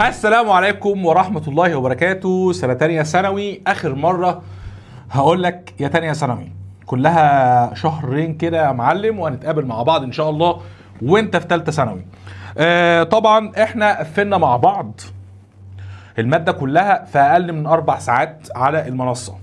السلام عليكم ورحمة الله وبركاته. سنة تانية ثانوي، آخر مرة هقول لك يا تانية ثانوي، كلها شهرين كده يا معلم وهنتقابل مع بعض إن شاء الله وأنت في تالتة ثانوي. طبعا إحنا قفلنا مع بعض المادة كلها في أقل من 4 ساعات على المنصة.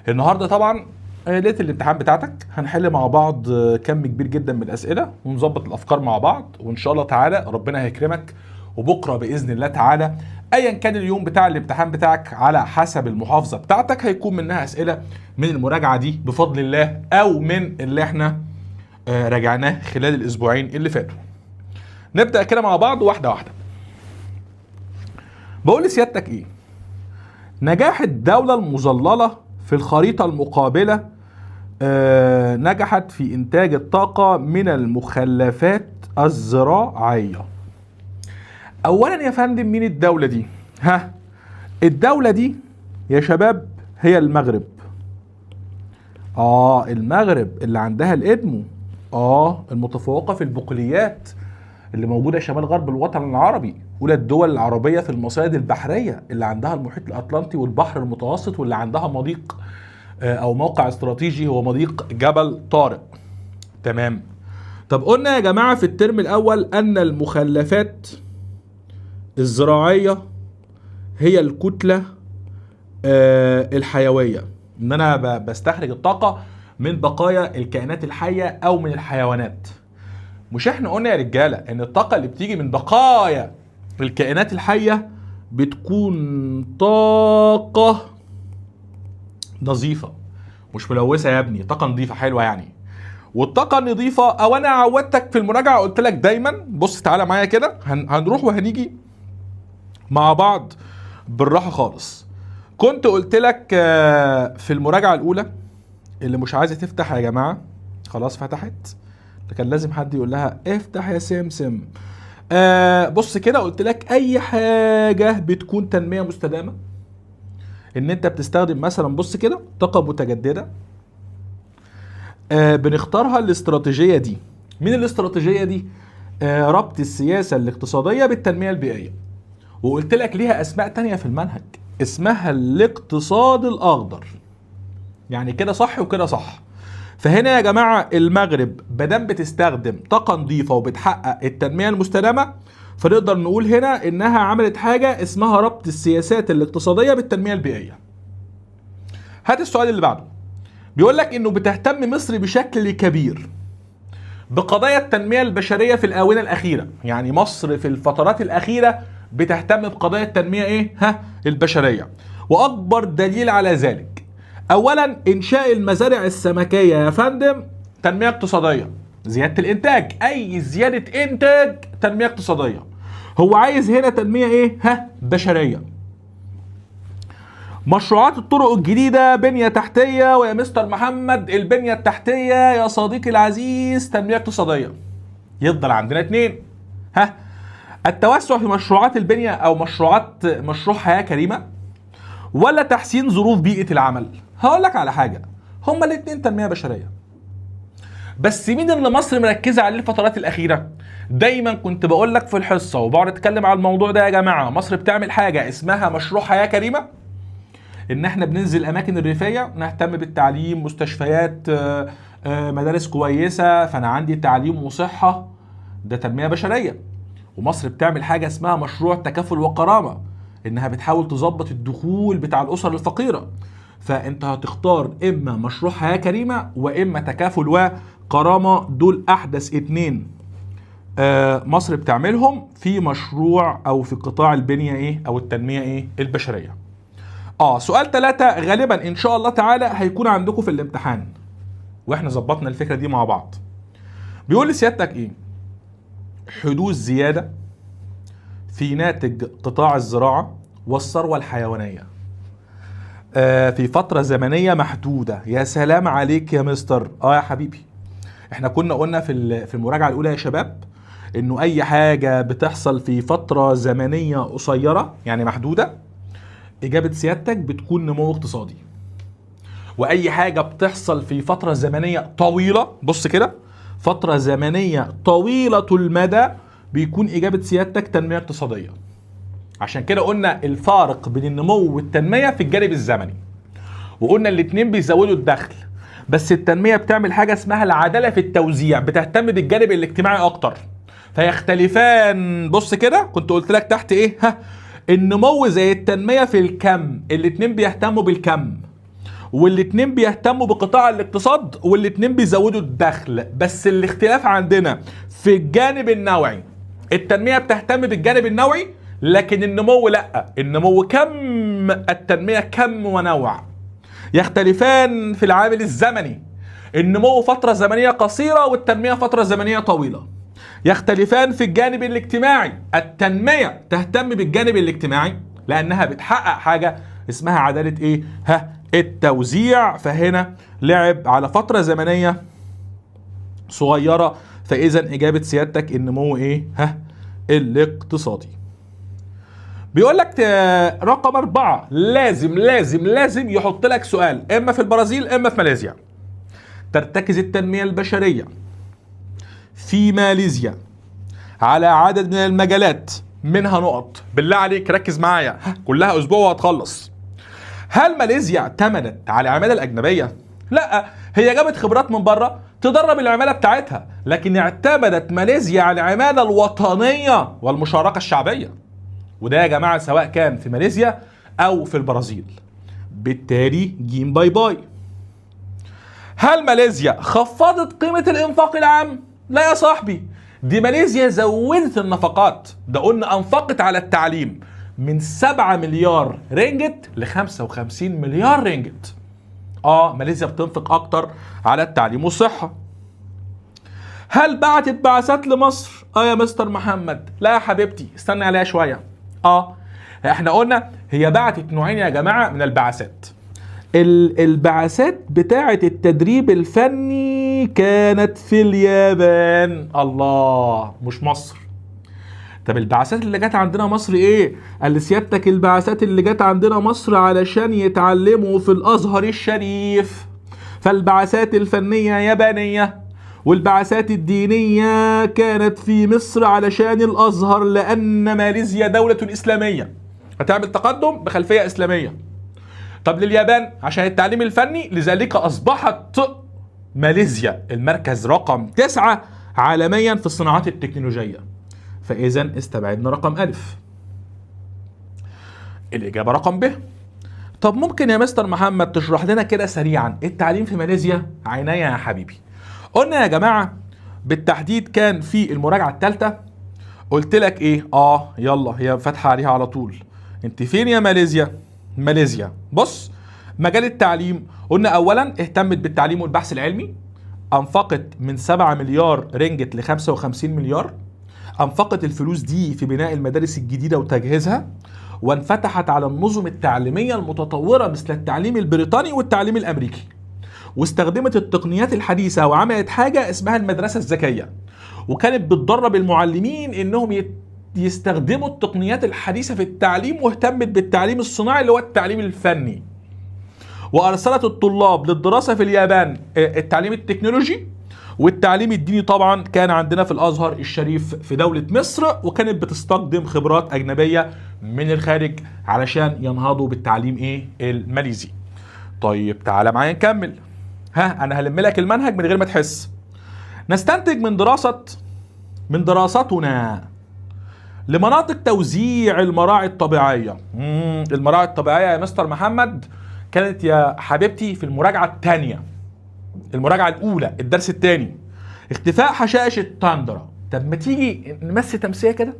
النهاردة طبعا ليلة الامتحان بتاعتك هنحل مع بعض كم كبير جدا من الأسئلة ونظبط الأفكار مع بعض، وإن شاء الله تعالى ربنا هيكرمك. وبكرة بإذن الله تعالى أيا كان اليوم بتاع الامتحان بتاعك على حسب المحافظة بتاعتك هيكون منها أسئلة من المراجعة دي بفضل الله، أو من اللي احنا راجعناه خلال الأسبوعين اللي فاتوا. نبدأ كده مع بعض واحدة واحدة. بقول لسيادتك إيه؟ نجاح الدولة المظللة في الخريطة المقابلة نجحت في إنتاج الطاقة من المخلفات الزراعية. أولا يا فندم، مين الدولة دي؟ الدولة دي يا شباب هي المغرب. المغرب اللي عندها الإدمو، المتفوقة في البقوليات اللي موجودة شمال غرب الوطن العربي، أولى الدول العربية في المصائد البحرية، اللي عندها المحيط الأطلنطي والبحر المتوسط، واللي عندها مضيق أو موقع استراتيجي هو مضيق جبل طارق. تمام. طب قلنا يا جماعة في الترم الأول أن المخلفات الزراعية هي الكتلة الحيوية، ان انا بستخرج الطاقة من بقايا الكائنات الحية او من الحيوانات. مش احنا قلنا يا رجالة ان الطاقة اللي بتيجي من بقايا الكائنات الحية بتكون طاقة نظيفة مش ملوثة يا ابني، طاقة نظيفة حلوة يعني. والطاقة النظيفة، او انا عودتك في المراجعة قلت لك دايما بص تعالى معايا كده، هنروح وهنيجي مع بعض بالراحة خالص. كنت قلت لك في المراجعة الأولى اللي مش عايزة تفتح يا جماعة خلاص فتحت، كان لازم حد يقول لها افتح يا سمسم. بص كده، قلت لك أي حاجة بتكون تنمية مستدامة، إن أنت بتستخدم مثلا بص كده طاقة متجددة، بنختارها الاستراتيجية دي. مين الاستراتيجية دي؟ ربط السياسة الاقتصادية بالتنمية البيئية. وقلت لك ليها اسماء تانية في المنهج، اسمها الاقتصاد الاخضر. يعني كده صح وكده صح. فهنا يا جماعة المغرب بدل بتستخدم طاقة نظيفة وبتحقق التنمية المستدامة، فنقدر نقول هنا انها عملت حاجة اسمها ربط السياسات الاقتصادية بالتنمية البيئية. هات السؤال اللي بعده. بيقول لك انه بتهتم مصر بشكل كبير بقضايا التنمية البشرية في الآونة الأخيرة. يعني مصر في الفترات الأخيرة بتهتم بقضايا التنمية البشرية. وأكبر دليل على ذلك أولا إنشاء المزارع السمكية يا فندم، تنمية اقتصادية، زيادة الإنتاج، أي زيادة إنتاج تنمية اقتصادية. هو عايز هنا تنمية بشرية. مشروعات الطرق الجديدة بنية تحتية، ويا مستر محمد البنية التحتية يا صديقي العزيز تنمية اقتصادية. يفضل عندنا 2. التوسع في مشروعات البنية او مشروع حياة كريمة، ولا تحسين ظروف بيئة العمل. هقول لك على حاجة، هما الاتنين تنمية بشرية، بس مين اللي مصر مركزة عليه الفترات الأخيرة؟ دايما كنت بقول لك في الحصة وبقعد اتكلم على الموضوع ده يا جماعة، مصر بتعمل حاجة اسمها مشروع حياة كريمة، ان احنا بننزل الاماكن الريفية نهتم بالتعليم، مستشفيات، مدارس كويسة، فانا عندي تعليم وصحة، ده تنمية بشرية. ومصر بتعمل حاجة اسمها مشروع تكافل وكرامة، انها بتحاول تظبط الدخول بتاع الاسر الفقيرة. فانت هتختار اما مشروع حياة كريمة واما تكافل وكرامة، دول احدث 2 مصر بتعملهم في مشروع او في قطاع البنية او التنمية البشرية. سؤال 3 غالبا ان شاء الله تعالى هيكون عندكم في الامتحان، واحنا ظبطنا الفكرة دي مع بعض. بيقول لسيادتك حدوث زيادة في ناتج قطاع الزراعة والثروة الحيوانية في فترة زمنية محدودة. يا سلام عليك يا مستر. يا حبيبي، احنا كنا قلنا في المراجعة الأولى يا شباب انه اي حاجة بتحصل في فترة زمنية قصيرة يعني محدودة، اجابة سيادتك بتكون نمو اقتصادي. واي حاجة بتحصل في فترة زمنية طويلة، بص كده، فترة زمنية طويلة المدى، بيكون إجابة سيادتك تنمية اقتصادية. عشان كده قلنا الفارق بين النمو والتنمية في الجانب الزمني، وقلنا الاتنين بيزودوا الدخل، بس التنمية بتعمل حاجة اسمها العدالة في التوزيع، بتهتم بالجانب الاجتماعي اكتر، فيختلفان. بص كده كنت قلت لك تحت ايه، النمو زي التنمية في الكم، الاتنين بيهتموا بالكم، والاتنين بيهتموا بقطاع الاقتصاد، والاتنين بيزودوا الدخل، بس الاختلاف عندنا في الجانب النوعي. التنمية بتهتم بالجانب النوعي، لكن النمو لا، النمو كم، التنمية كم ونوع. يختلفان في العامل الزمني، النمو فترة زمنية قصيرة والتنمية فترة زمنية طويلة. يختلفان في الجانب الاجتماعي، التنمية تهتم بالجانب الاجتماعي لأنها بتحقق حاجة اسمها عدالة ايه، التوزيع، فهنا لعب على فترة زمنية صغيرة. فإذا إجابة سيادتك النمو ايه، الاقتصادي. بيقول لك رقم 4 لازم لازم لازم يحط لك سؤال اما في البرازيل اما في ماليزيا. ترتكز التنمية البشرية في ماليزيا على عدد من المجالات، منها نقط. بالله عليك ركز معايا، كلها اسبوع وهتخلص. هل ماليزيا اعتمدت على العمالة الأجنبية؟ لا، هي جابت خبرات من بره تدرب العمالة بتاعتها، لكن اعتمدت ماليزيا على العمالة الوطنية والمشاركة الشعبية، وده يا جماعة سواء كان في ماليزيا أو في البرازيل. بالتالي جيم باي باي. هل ماليزيا خفضت قيمة الإنفاق العام؟ لا يا صاحبي، دي ماليزيا زودت النفقات. ده قلنا أنفقت على التعليم من 7 مليار رينجت ل 55 مليار رينجت. ماليزيا بتنفق أكتر على التعليم والصحة. هل بعتت بعثات لمصر؟ يا مستر محمد. لا يا حبيبتي، استنى عليها شوية. احنا قلنا هي بعتت نوعين يا جماعة من البعثات. البعثات بتاعة التدريب الفني كانت في اليابان، الله، مش مصر. طب البعثات اللي جت عندنا مصر ايه؟ قال لي سيادتك البعثات اللي جت عندنا مصر علشان يتعلموا في الازهر الشريف، فالبعثات الفنية يابانية، والبعثات الدينية كانت في مصر علشان الازهر، لان ماليزيا دولة اسلامية هتعمل تقدم بخلفية اسلامية. طب لليابان عشان التعليم الفني، لذلك اصبحت ماليزيا المركز رقم 9 عالميا في الصناعات التكنولوجية. فإذا استبعدنا رقم ألف. الإجابة رقم ب. طب ممكن يا مستر محمد تشرح لنا كده سريعا التعليم في ماليزيا؟ عينيا يا حبيبي. قلنا يا جماعة بالتحديد كان في المراجعة الثالثة قلت لك ايه؟ يلا هي فاتحة عليها على طول. انت فين يا ماليزيا؟ ماليزيا بص، مجال التعليم قلنا اولا اهتمت بالتعليم والبحث العلمي، انفقت من 7 مليار رينجت ل 55 مليار. انفقت الفلوس دي في بناء المدارس الجديدة وتجهيزها، وانفتحت على النظم التعليمية المتطورة مثل التعليم البريطاني والتعليم الامريكي، واستخدمت التقنيات الحديثة وعملت حاجة اسمها المدرسة الذكية، وكانت بتدرب المعلمين انهم يستخدموا التقنيات الحديثة في التعليم، واهتمت بالتعليم الصناعي اللي هو التعليم الفني، وارسلت الطلاب للدراسة في اليابان التعليم التكنولوجي، والتعليم الديني طبعا كان عندنا في الازهر الشريف في دولة مصر، وكانت بتستخدم خبرات اجنبية من الخارج علشان ينهضوا بالتعليم الماليزي. طيب تعالى معايا نكمل. انا هلم لك المنهج من غير ما تحس. نستنتج من دراستنا لمناطق توزيع المراعي الطبيعية. المراعي الطبيعية يا مستر محمد كانت يا حبيبتي في المراجعة الثانية. المراجعة الأولى الدرس الثاني اختفاء حشائش التندرة. طب ما تيجي نمسي تمسية كده،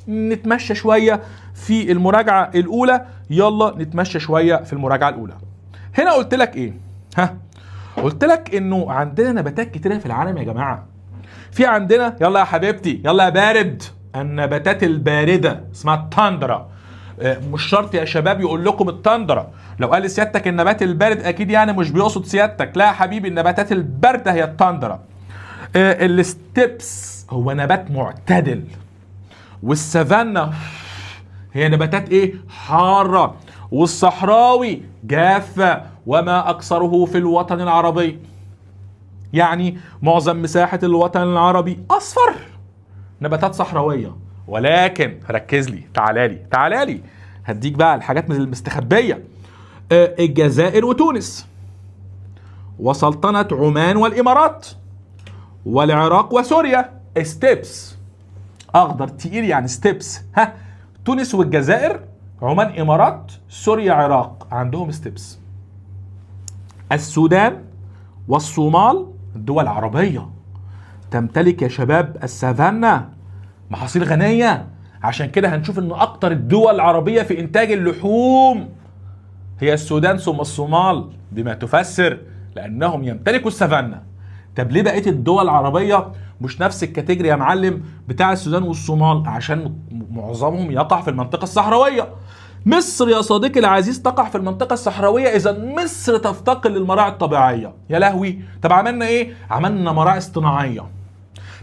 نتمشى شوية في المراجعة الأولى، يلا نتمشى شوية في المراجعة الأولى. هنا قلت لك ايه؟ قلت لك انه عندنا نباتات كتيرة في العالم يا جماعة. في عندنا، يلا يا حبيبتي يلا يا بارد، النباتات الباردة اسمها التندرة. مش شرط يا شباب يقول لكم التندرة، لو قال لسيادتك النبات البارد اكيد يعني مش بيقصد سيادتك، لا يا حبيبي، النباتات الباردة هي التندرة. الستيبس هو نبات معتدل، والسافانا هي نباتات حارة، والصحراوي جافة، وما أكثره في الوطن العربي. يعني معظم مساحة الوطن العربي أصفر، نباتات صحراوية، ولكن ركز لي، تعالى لي هديك بقى الحاجات من المستخبيه. الجزائر وتونس، وسلطنه عمان والامارات، والعراق وسوريا. ستيبس، اخضر تقيل يعني ستيبس. ها، تونس والجزائر، عمان، امارات، سوريا، عراق، عندهم ستيبس. السودان والصومال دول عربيه تمتلك يا شباب السافانا، محاصيل غنيه. عشان كده هنشوف ان اكتر الدول العربيه في انتاج اللحوم هي السودان ثم الصومال، بما تفسر لانهم يمتلكوا السافانا. طب ليه بقيه الدول العربيه مش نفس الكاتيجوري يا معلم بتاع السودان والصومال؟ عشان معظمهم يقع في المنطقه الصحراويه. مصر يا صديقي العزيز تقع في المنطقه الصحراويه، اذا مصر تفتقر للمراعي الطبيعيه. يا لهوي، طب عملنا ايه؟ عملنا مراعي اصطناعيه.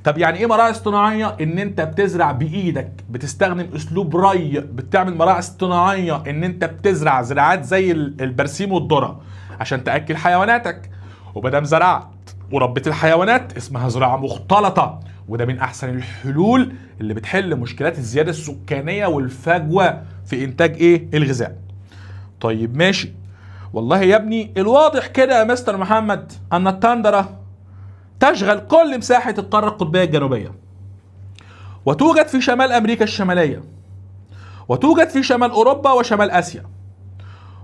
طب يعني ايه مراعي اصطناعيه؟ ان انت بتزرع بايدك، بتستخدم اسلوب ري، بتعمل مراعي اصطناعيه ان انت بتزرع زراعات زي البرسيم والذره عشان تاكل حيواناتك. ومادام زرعت وربيت الحيوانات اسمها زراعه مختلطه، وده من احسن الحلول اللي بتحل مشكلات الزياده السكانيه والفجوه في انتاج ايه؟ الغذاء. طيب ماشي، والله يا ابني الواضح كده يا مستر محمد ان التندرة تشغل كل مساحة القارة القطبية الجنوبية، وتوجد في شمال أمريكا الشمالية، وتوجد في شمال أوروبا وشمال آسيا،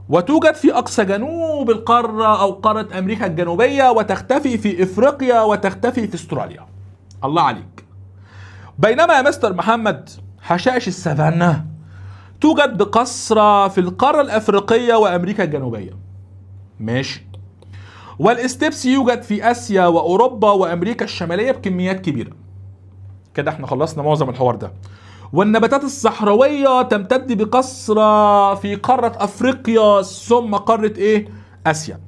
وتوجد في أقصى جنوب القارة أو قارة أمريكا الجنوبية، وتختفي في إفريقيا، وتختفي في أستراليا. الله عليك. بينما يا مستر محمد حشائش السافانا توجد بكثرة في القارة الأفريقية وأمريكا الجنوبية. ماشي. والاستبس يوجد في اسيا واوروبا وامريكا الشماليه بكميات كبيره. كده احنا خلصنا معظم الحوار ده. والنباتات الصحراويه تمتد بكثره في قاره افريقيا ثم قاره ايه؟ اسيا.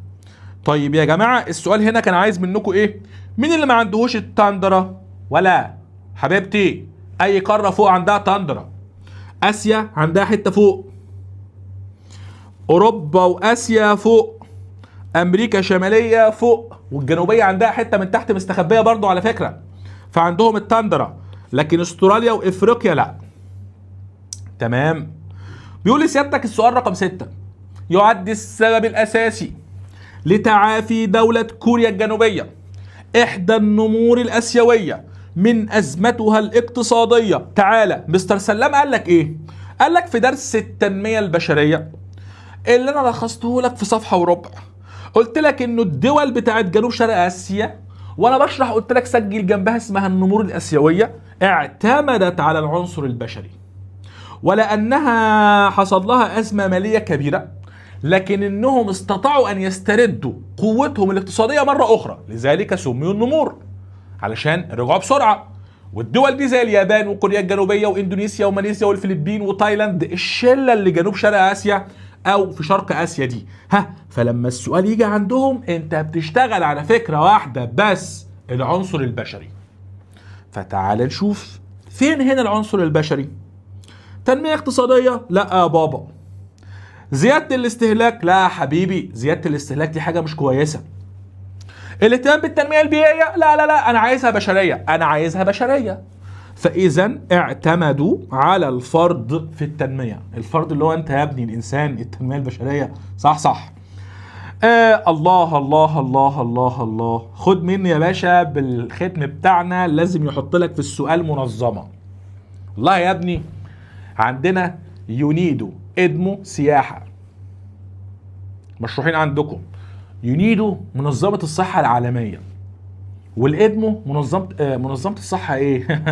طيب يا جماعه السؤال هنا كان عايز منكم ايه؟ مين اللي ما عندهوش التندرة؟ ولا حبيبتي اي قاره فوق عندها تندرة. اسيا عندها حته فوق، اوروبا واسيا فوق، امريكا الشماليه فوق، والجنوبيه عندها حته من تحت مستخبيه برضو على فكره، فعندهم التندرة. لكن استراليا وافريقيا لا. تمام. بيقول لي سيادتك السؤال رقم 6: يعد السبب الاساسي لتعافي دوله كوريا الجنوبيه احدى النمور الاسيويه من ازمتها الاقتصاديه. تعالى مستر سلام قال لك ايه؟ قال لك في درس التنميه البشريه اللي انا لخصته لك في صفحه وربع، قلت لك انه الدول بتاعت جنوب شرق اسيا، وانا بشرح قلت لك سجل جنبها اسمها النمور الاسيويه، اعتمدت على العنصر البشري، ولانها حصل لها ازمه ماليه كبيره، لكن انهم استطاعوا ان يستردوا قوتهم الاقتصاديه مره اخرى، لذلك سميوا النمور علشان رجعوا بسرعه. والدول دي زي اليابان وكوريا الجنوبيه واندونيسيا وماليزيا والفلبين وتايلاند، الشله اللي جنوب شرق اسيا او في شرق اسيا دي. ها، فلما السؤال يجي عندهم انت بتشتغل على فكره واحده بس، العنصر البشري. فتعال نشوف فين هنا العنصر البشري. تنميه اقتصاديه؟ لا يا بابا. زياده الاستهلاك؟ لا يا حبيبي، زياده الاستهلاك دي حاجه مش كويسه. الاهتمام بالتنميه البيئيه؟ لا لا لا، انا عايزها بشريه، انا عايزها بشريه. فاذا اعتمدوا على الفرد في التنميه، الفرد اللي هو انت يا ابني الانسان، التنميه البشريه. صح صح. الله الله الله الله الله. خد مني يا باشا بالختم بتاعنا، لازم يحط لك في السؤال منظمه. والله يا ابني عندنا يونيدو، ادمو، سياحه، مشروحين عندكم. يونيدو منظمه الصحه العالميه، والادمو منظمه الصحه ايه؟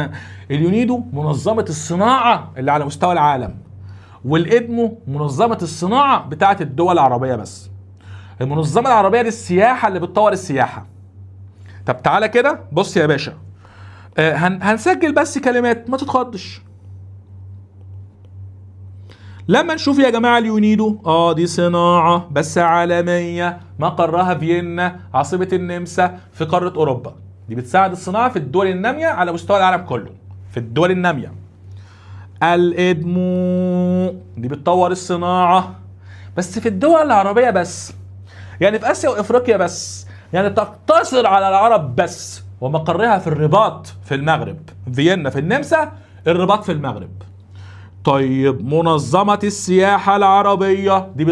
اليونيدو منظمه الصناعه اللي على مستوى العالم، والادمو منظمه الصناعه بتاعه الدول العربيه بس. المنظمه العربيه للسياحه اللي بتطور السياحه. طب تعالى كده بص يا باشا، هنسجل بس كلمات ما تتخضش. لما نشوف يا جماعه اليونيدو، دي صناعه بس عالميه، مقرها فيينا، عاصمه النمسا في قاره اوروبا. دي بتساعد الصناعه في الدول الناميه على مستوى العالم كله، في الدول الناميه. الادمو دي بتطور الصناعه بس في الدول العربيه بس، يعني في اسيا وافريقيا بس، يعني تقتصر على العرب بس، ومقرها في الرباط في المغرب، فيينا في النمسا، الرباط في المغرب. طيب منظمة السياحة العربية دي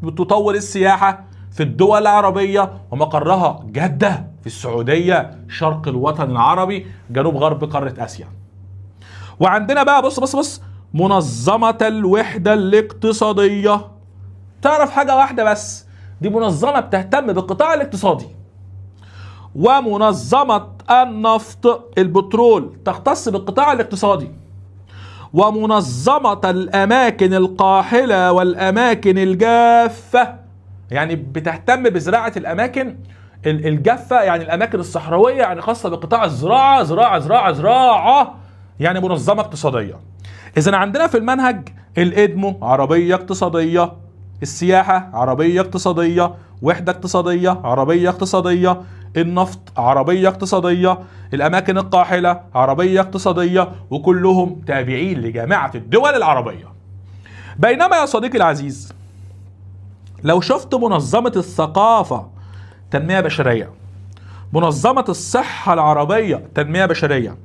بتطور السياحة في الدول العربية ومقرها جدة في السعودية شرق الوطن العربي جنوب غرب قارة آسيا. وعندنا بقى بص منظمة الوحدة الاقتصادية. تعرف حاجة واحدة بس، دي منظمة بتهتم بالقطاع الاقتصادي. ومنظمة النفط البترول تختص بالقطاع الاقتصادي. ومنظمة الأماكن القاحلة والأماكن الجافة يعني بتهتم بزراعة الأماكن الجافة، يعني الأماكن الصحراوية، يعني خاصة بقطاع الزراعة. زراعة يعني منظمة اقتصادية. إذن عندنا في المنهج الإدمو عربية اقتصادية، السياحة عربية اقتصادية، وحدة اقتصادية عربية اقتصادية، النفط عربية اقتصادية، الأماكن القاحلة عربية اقتصادية، وكلهم تابعين لجامعة الدول العربية. بينما يا صديقي العزيز لو شفت منظمة الثقافة تنمية بشرية، منظمة الصحة العربية تنمية بشرية،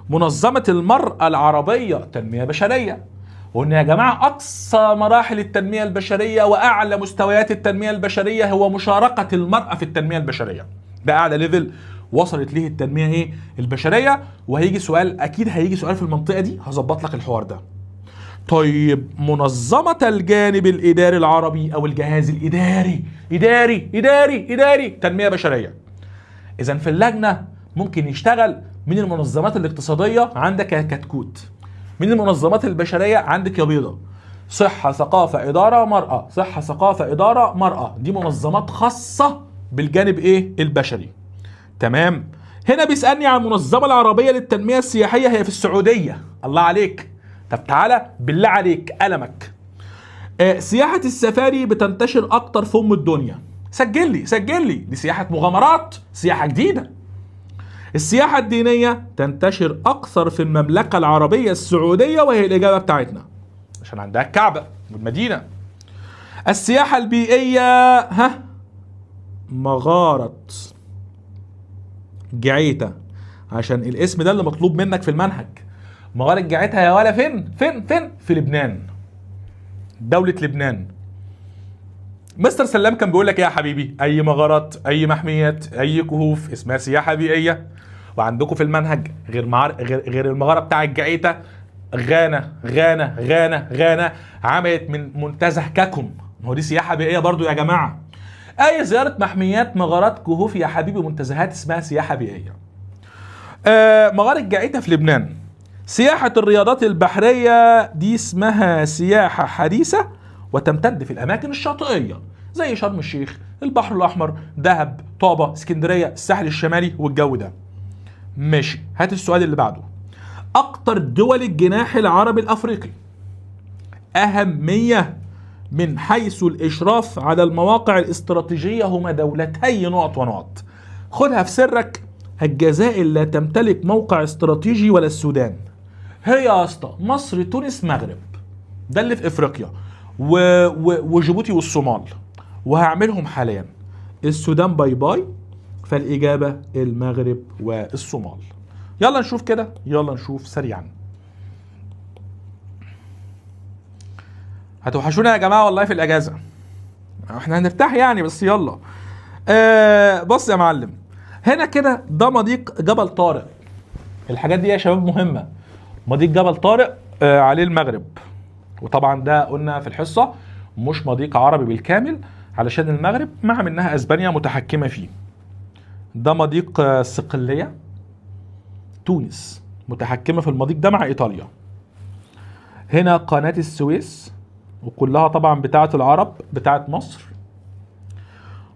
منظمة المرأة العربية تنمية بشرية، وإن يا جماعة أقصى مراحل التنمية البشرية وأعلى مستويات التنمية البشرية هو مشاركة المرأة في التنمية البشرية. ده أعلى ليفل وصلت ليه التنمية البشرية. وهيجي سؤال، أكيد هيجي سؤال في المنطقة دي، هظبط لك الحوار ده. طيب منظمة الجانب الإداري العربي أو الجهاز الإداري إداري تنمية بشرية. إذن في اللجنة ممكن يشتغل من المنظمات الاقتصادية عندك يا كتكوت، من المنظمات البشرية عندك يا بيضة، صحة ثقافة إدارة مرأة، صحة ثقافة إدارة مرأة، دي منظمات خاصة بالجانب البشري. تمام. هنا بيسألني عن المنظمة العربية للتنمية السياحية، هي في السعودية. الله عليك. طب تعالى بالله عليك قلمك. سياحة السفاري بتنتشر أكتر في الدنيا. سجل لي دي سياحة مغامرات، سياحة جديدة. السياحة الدينية تنتشر أكثر في المملكة العربية السعودية، وهي الإجابة بتاعتنا عشان عندها الكعبة والمدينة. السياحة البيئية مغارة جعيتة، عشان الاسم ده اللي مطلوب منك في المنهج. مغارة جعيتة يا ولا فين في لبنان، دولة لبنان. مستر سلام كان بيقول لك ايه يا حبيبي؟ اي مغارات، اي محميات، اي كهوف اسمها سياحة بيئية. وعندكم في المنهج غير المغارة بتاع الجعيتة، غانا عملت من منتزه كاكم، هو دي سياحة بيئية برضو يا جماعة. اي زيارة محميات، مغارات، كهوف يا حبيبي، منتزهات اسمها سياحة بيئية. مغارة جعيتة في لبنان. سياحة الرياضات البحرية دي اسمها سياحة حديثة وتمتد في الأماكن الشاطئية زي شرم الشيخ، البحر الأحمر، دهب، طابة، اسكندرية، الساحل الشمالي والجو ده. ماشي، هات السؤال اللي بعده. أكتر دول الجناح العربي الأفريقي أهمية من حيث الإشراف على المواقع الاستراتيجية هما دولتي نقط ونقط. خدها في سرك. الجزائر لا تمتلك موقع استراتيجي ولا السودان. هي يا اسطى مصر، تونس، مغرب، ده اللي في افريقيا، وجيبوتي والصومال، وهعملهم حاليا. السودان باي باي، فالاجابه المغرب والصومال. يلا نشوف كده، يلا نشوف سريعا. هتوحشونا يا جماعه والله في الاجازه، احنا هنرتاح يعني، بس يلا. بص يا معلم، هنا كده ده مضيق جبل طارق. الحاجات دي يا شباب مهمه. مضيق جبل طارق عليه المغرب، وطبعا ده قلنا في الحصه مش مضيق عربي بالكامل علشان المغرب مع منها اسبانيا متحكمه فيه. ده مضيق صقليه، تونس متحكمه في المضيق ده مع ايطاليا. هنا قناه السويس وكلها طبعا بتاعه العرب بتاعه مصر.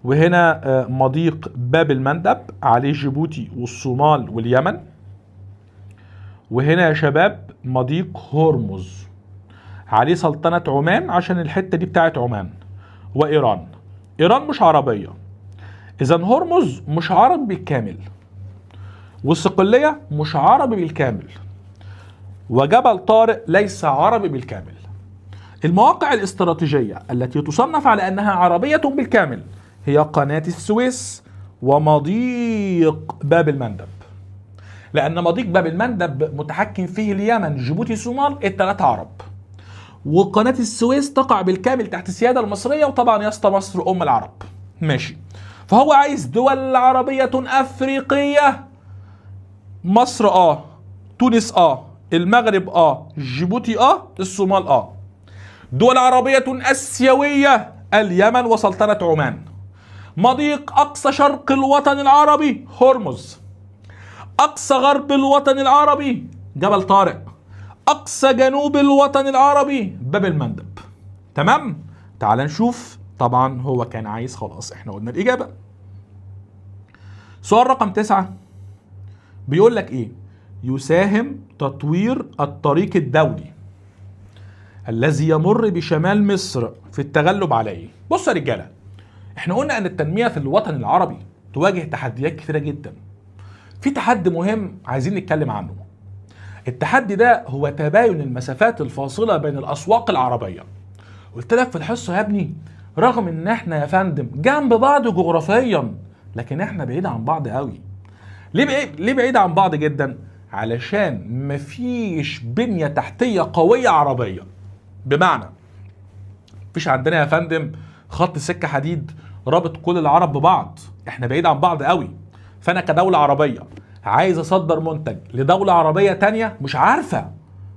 وهنا مضيق باب المندب عليه جيبوتي والصومال واليمن. وهنا يا شباب مضيق هرمز عليه سلطنة عمان عشان الحتة دي بتاعت عمان وإيران. إيران مش عربية، إذا هرمز مش عربي بالكامل، والصقلية مش عربي بالكامل، وجبل طارق ليس عربي بالكامل. المواقع الاستراتيجية التي تصنف على أنها عربية بالكامل هي قناة السويس ومضيق باب المندب. لان مضيق باب المندب متحكم فيه اليمن جيبوتي الصومال الثلاثه عرب، وقناه السويس تقع بالكامل تحت السياده المصريه، وطبعا يا اسطى مصر ام العرب. ماشي. فهو عايز دول عربيه افريقيه، مصر تونس المغرب جيبوتي الصومال دول عربيه اسيويه، اليمن وسلطنه عمان. مضيق اقصى شرق الوطن العربي هرمز، اقصى غرب الوطن العربي جبل طارق، اقصى جنوب الوطن العربي باب المندب. تمام. تعال نشوف. طبعا هو كان عايز، خلاص احنا قلنا الاجابه. سؤال رقم 9 بيقول لك ايه؟ يساهم تطوير الطريق الدولي الذي يمر بشمال مصر في التغلب عليه. بص يا رجاله، احنا قلنا ان التنميه في الوطن العربي تواجه تحديات كثيره جدا. في تحدي مهم عايزين نتكلم عنه. التحدي ده هو تباين المسافات الفاصله بين الاسواق العربيه. قلت لك في الحصه يا ابني، رغم ان احنا يا فندم جنب بعض جغرافيا، لكن احنا بعيد عن بعض قوي. ليه بعيد عن بعض جدا؟ علشان مفيش بنيه تحتيه قويه عربيه. بمعنى مفيش عندنا يا فندم خط سكه حديد رابط كل العرب ببعض، احنا بعيد عن بعض قوي. فانا كدوله عربيه عايز اصدر منتج لدوله عربيه تانية، مش عارفه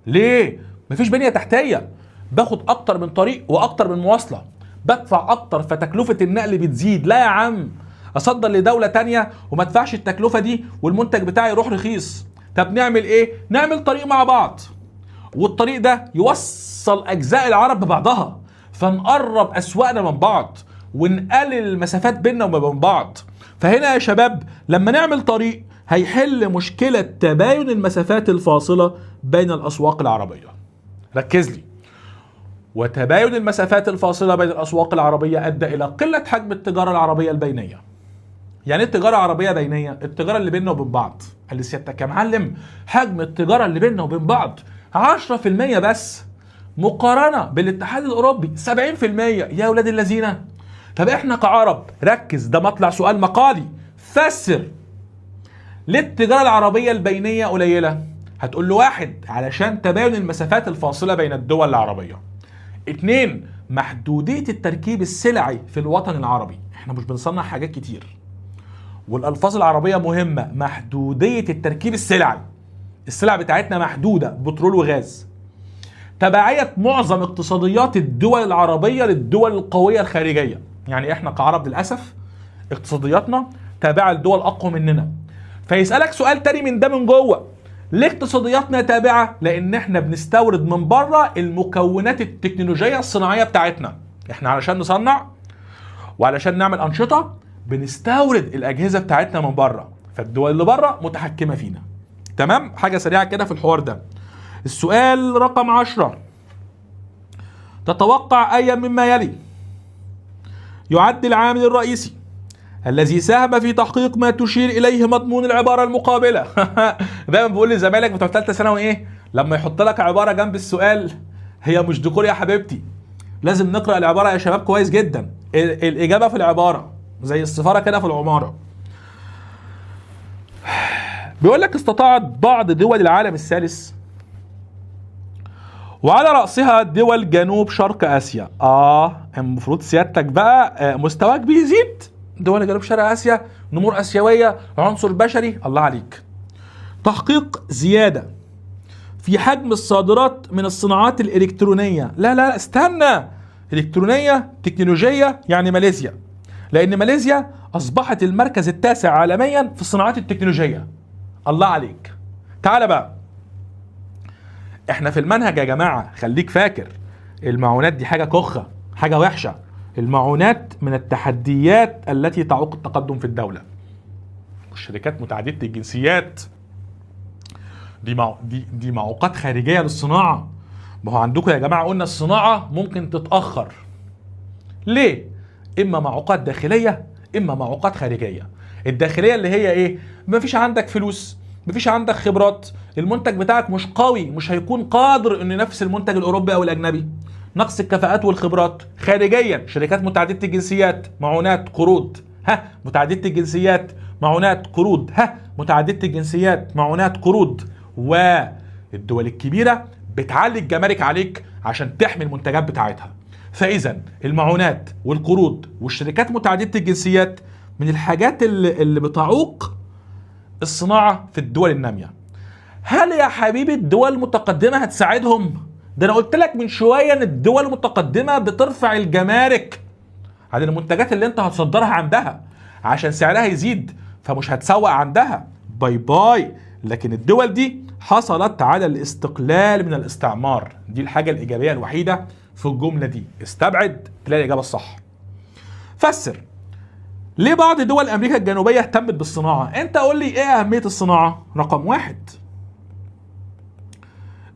ليه. مفيش بنيه تحتيه، باخد اكتر من طريق واكتر من مواصله، بدفع اكتر فتكلفه النقل بتزيد. لا يا عم، اصدر لدوله تانية وما ادفعش التكلفه دي والمنتج بتاعي يروح رخيص. طب نعمل ايه؟ نعمل طريق مع بعض، والطريق ده يوصل اجزاء العرب ببعضها، فنقرب اسواقنا من بعض ونقلل المسافات بيننا وبين بعض. فهنا يا شباب لما نعمل طريق هيحل مشكلة تباين المسافات الفاصلة بين الأسواق العربية. ركز لي. وتباين المسافات الفاصلة بين الأسواق العربية أدى إلى قلة حجم التجارة العربية البينية. يعني التجارة العربية بينية؟ التجارة اللي بيننا وبين بعض. قال لي سيادتك يا معلم حجم التجارة اللي بيننا وبين بعض 10% بس، مقارنة بالاتحاد الأوروبي 70%. يا ولاد الذين، طب احنا كعرب، ركز ده مطلع سؤال مقالي، فسر ليه التجارة العربية البينية قليلة؟ هتقول له 1 علشان تباين المسافات الفاصلة بين الدول العربية. 2 محدودية التركيب السلعي في الوطن العربي، احنا مش بنصنع حاجات كتير. والألفاظ العربية مهمة، محدودية التركيب السلعي، السلع بتاعتنا محدودة، بترول وغاز. تبعية معظم اقتصاديات الدول العربية للدول القوية الخارجية، يعني احنا كعرب للأسف اقتصادياتنا تابعة لدول أقوى مننا. فيسألك سؤال تاني من ده من جوه، ليه اقتصادياتنا تابعة؟ لأن احنا بنستورد من بره المكونات التكنولوجية الصناعية بتاعتنا. احنا علشان نصنع وعلشان نعمل أنشطة بنستورد الأجهزة بتاعتنا من بره، فالدول اللي بره متحكمة فينا. تمام؟ حاجة سريعة كده في الحوار ده. السؤال رقم 10، تتوقع أي مما يلي يعد العامل الرئيسي الذي ساهم في تحقيق ما تشير إليه مضمون العبارة المقابلة؟ دايما بقول لزمايلك بتوع ثالثة ثانوي ايه؟ لما يحط لك عبارة جنب السؤال، هي مش ديكور يا حبيبتي، لازم نقرأ العبارة يا شباب كويس جدا. الإجابة في العبارة زي السفارة كده في العمارة. بيقول لك استطاعت بعض دول العالم الثالث وعلى رأسها دول جنوب شرق آسيا. المفروض سيادتك بقى مستواك بيزيد. دول جنوب شرق آسيا، نمور آسيوية، عنصر بشري، الله عليك. تحقيق زيادة في حجم الصادرات من الصناعات الإلكترونية. لا استنى، إلكترونية تكنولوجية يعني ماليزيا، لأن ماليزيا أصبحت المركز التاسع عالميا في الصناعات التكنولوجية. الله عليك. تعال بقى، احنا في المنهج يا جماعة خليك فاكر، المعونات دي حاجة كخة، حاجة وحشة. المعونات من التحديات التي تعوق التقدم في الدولة. الشركات متعددة الجنسيات دي معوقات خارجية للصناعة. ما هو عندكم يا جماعة قلنا الصناعة ممكن تتأخر. ليه؟ إما معوقات داخلية إما معوقات خارجية. الداخلية اللي هي إيه؟ مفيش عندك فلوس، مفيش عندك خبرات، المنتج بتاعك مش قوي، مش هيكون قادر انه ينافس المنتج الاوروبي او الاجنبي. نقص الكفاءات والخبرات. خارجيا شركات متعدده الجنسيات، معونات، قروض، متعدده الجنسيات، معونات، قروض، متعدده الجنسيات، معونات، قروض. والدول الكبيره بتعلي الجمارك عليك عشان تحمي المنتجات بتاعتها. فاذا المعونات والقروض والشركات متعدده الجنسيات من الحاجات اللي بتعوق الصناعه في الدول الناميه. هل يا حبيبي الدول المتقدمه هتساعدهم؟ ده انا قلت لك من شويه ان الدول المتقدمه بترفع الجمارك عن المنتجات اللي انت هتصدرها عندها عشان سعرها يزيد، فمش هتسوق عندها. باي باي. لكن الدول دي حصلت على الاستقلال من الاستعمار. دي الحاجه الايجابيه الوحيده في الجمله دي. استبعد تلاقي الاجابه الصح. فسر ليه بعض دول امريكا الجنوبيه اهتمت بالصناعه. انت قول لي ايه اهميه الصناعه؟ رقم واحد،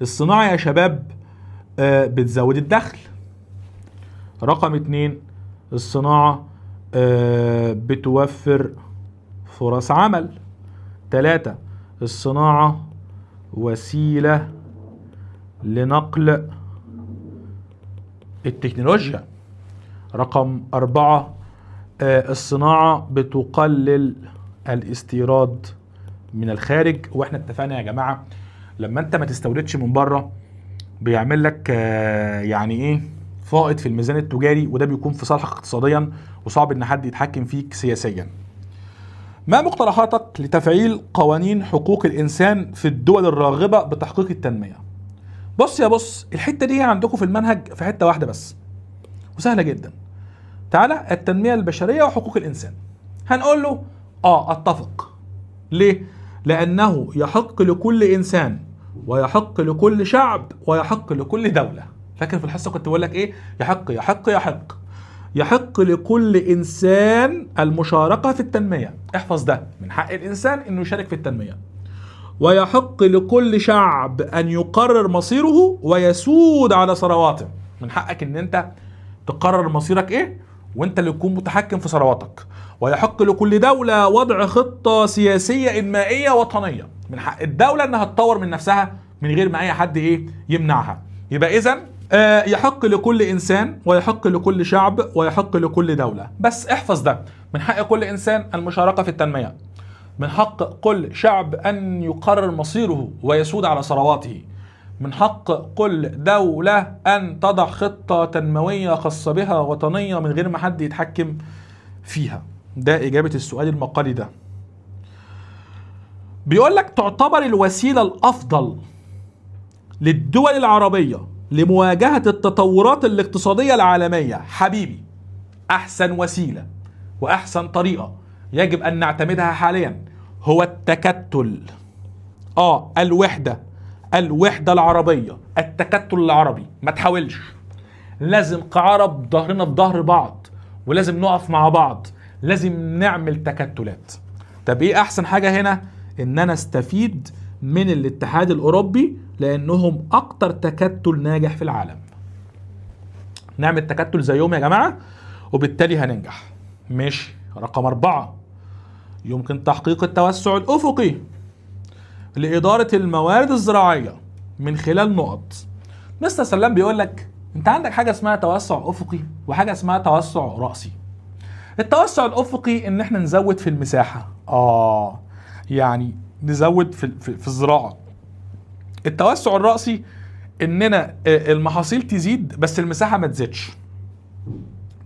الصناعه يا شباب بتزود الدخل. رقم اتنين، الصناعه بتوفر فرص عمل. 3، الصناعه وسيله لنقل التكنولوجيا. رقم 4، الصناعة بتقلل الاستيراد من الخارج. واحنا اتفقنا يا جماعة لما انت ما تستوردش من بره بيعمل لك يعني ايه فائض في الميزان التجاري، وده بيكون في صالحك اقتصاديا وصعب ان حد يتحكم فيك سياسيا. ما مقترحاتك لتفعيل قوانين حقوق الانسان في الدول الراغبة بتحقيق التنمية؟ بص الحتة دي عندكم في المنهج في حتة واحدة بس وسهلة جدا. تعالى التنمية البشرية وحقوق الإنسان. هنقول له اتفق. ليه؟ لأنه يحق لكل إنسان ويحق لكل شعب ويحق لكل دولة. فاكر في الحصة كنت بقول لك ايه؟ يحق لكل إنسان المشاركة في التنمية. احفظ ده، من حق الإنسان إنه يشارك في التنمية. ويحق لكل شعب أن يقرر مصيره ويسود على ثرواته. من حقك إن أنت تقرر مصيرك ايه وانت اللي تكون متحكم في ثرواتك. ويحق لكل دولة وضع خطة سياسية إنمائية وطنية. من حق الدولة انها تطور من نفسها من غير ما اي حد يمنعها. يبقى اذا يحق لكل انسان ويحق لكل شعب ويحق لكل دولة. بس احفظ ده، من حق كل انسان المشاركة في التنمية، من حق كل شعب ان يقرر مصيره ويسود على ثرواته، من حق كل دولة أن تضع خطة تنموية خاصة بها وطنية من غير ما حد يتحكم فيها. ده إجابة السؤال المقالي ده. بيقول لك تعتبر الوسيلة الأفضل للدول العربية لمواجهة التطورات الاقتصادية العالمية. حبيبي، أحسن وسيلة وأحسن طريقة يجب أن نعتمدها حاليا هو التكتل. الوحدة العربية، التكتل العربي. ما تحاولش، لازم كعرب ظهرنا في ظهر بعض، ولازم نقف مع بعض، لازم نعمل تكتلات. طب ايه احسن حاجة هنا؟ ان انا استفيد من الاتحاد الاوروبي لانهم اكتر تكتل ناجح في العالم. نعمل تكتل زيهم يا جماعة وبالتالي هننجح. ماشي. رقم 4، يمكن تحقيق التوسع الافقي لإدارة الموارد الزراعية من خلال نقط. مستر سلام بيقول لك انت عندك حاجة اسمها توسع افقي وحاجة اسمها توسع رأسي. التوسع الافقي ان احنا نزود في المساحة، يعني نزود في الزراعة. التوسع الرأسي اننا المحاصيل تزيد بس المساحة ما تزيدش.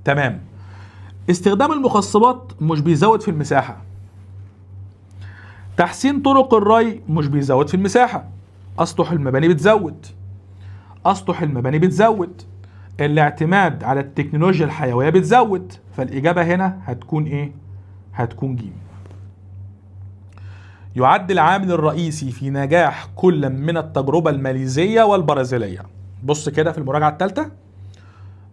تمام. استخدام المخصبات مش بيزود في المساحة. تحسين طرق الري مش بيزود في المساحة. أسطح المباني بتزود. الاعتماد على التكنولوجيا الحيوية بتزود. فالإجابة هنا هتكون إيه؟ هتكون ج. يعد العامل الرئيسي في نجاح كل من التجربة الماليزية والبرازيلية. بص كده في المراجعة الثالثة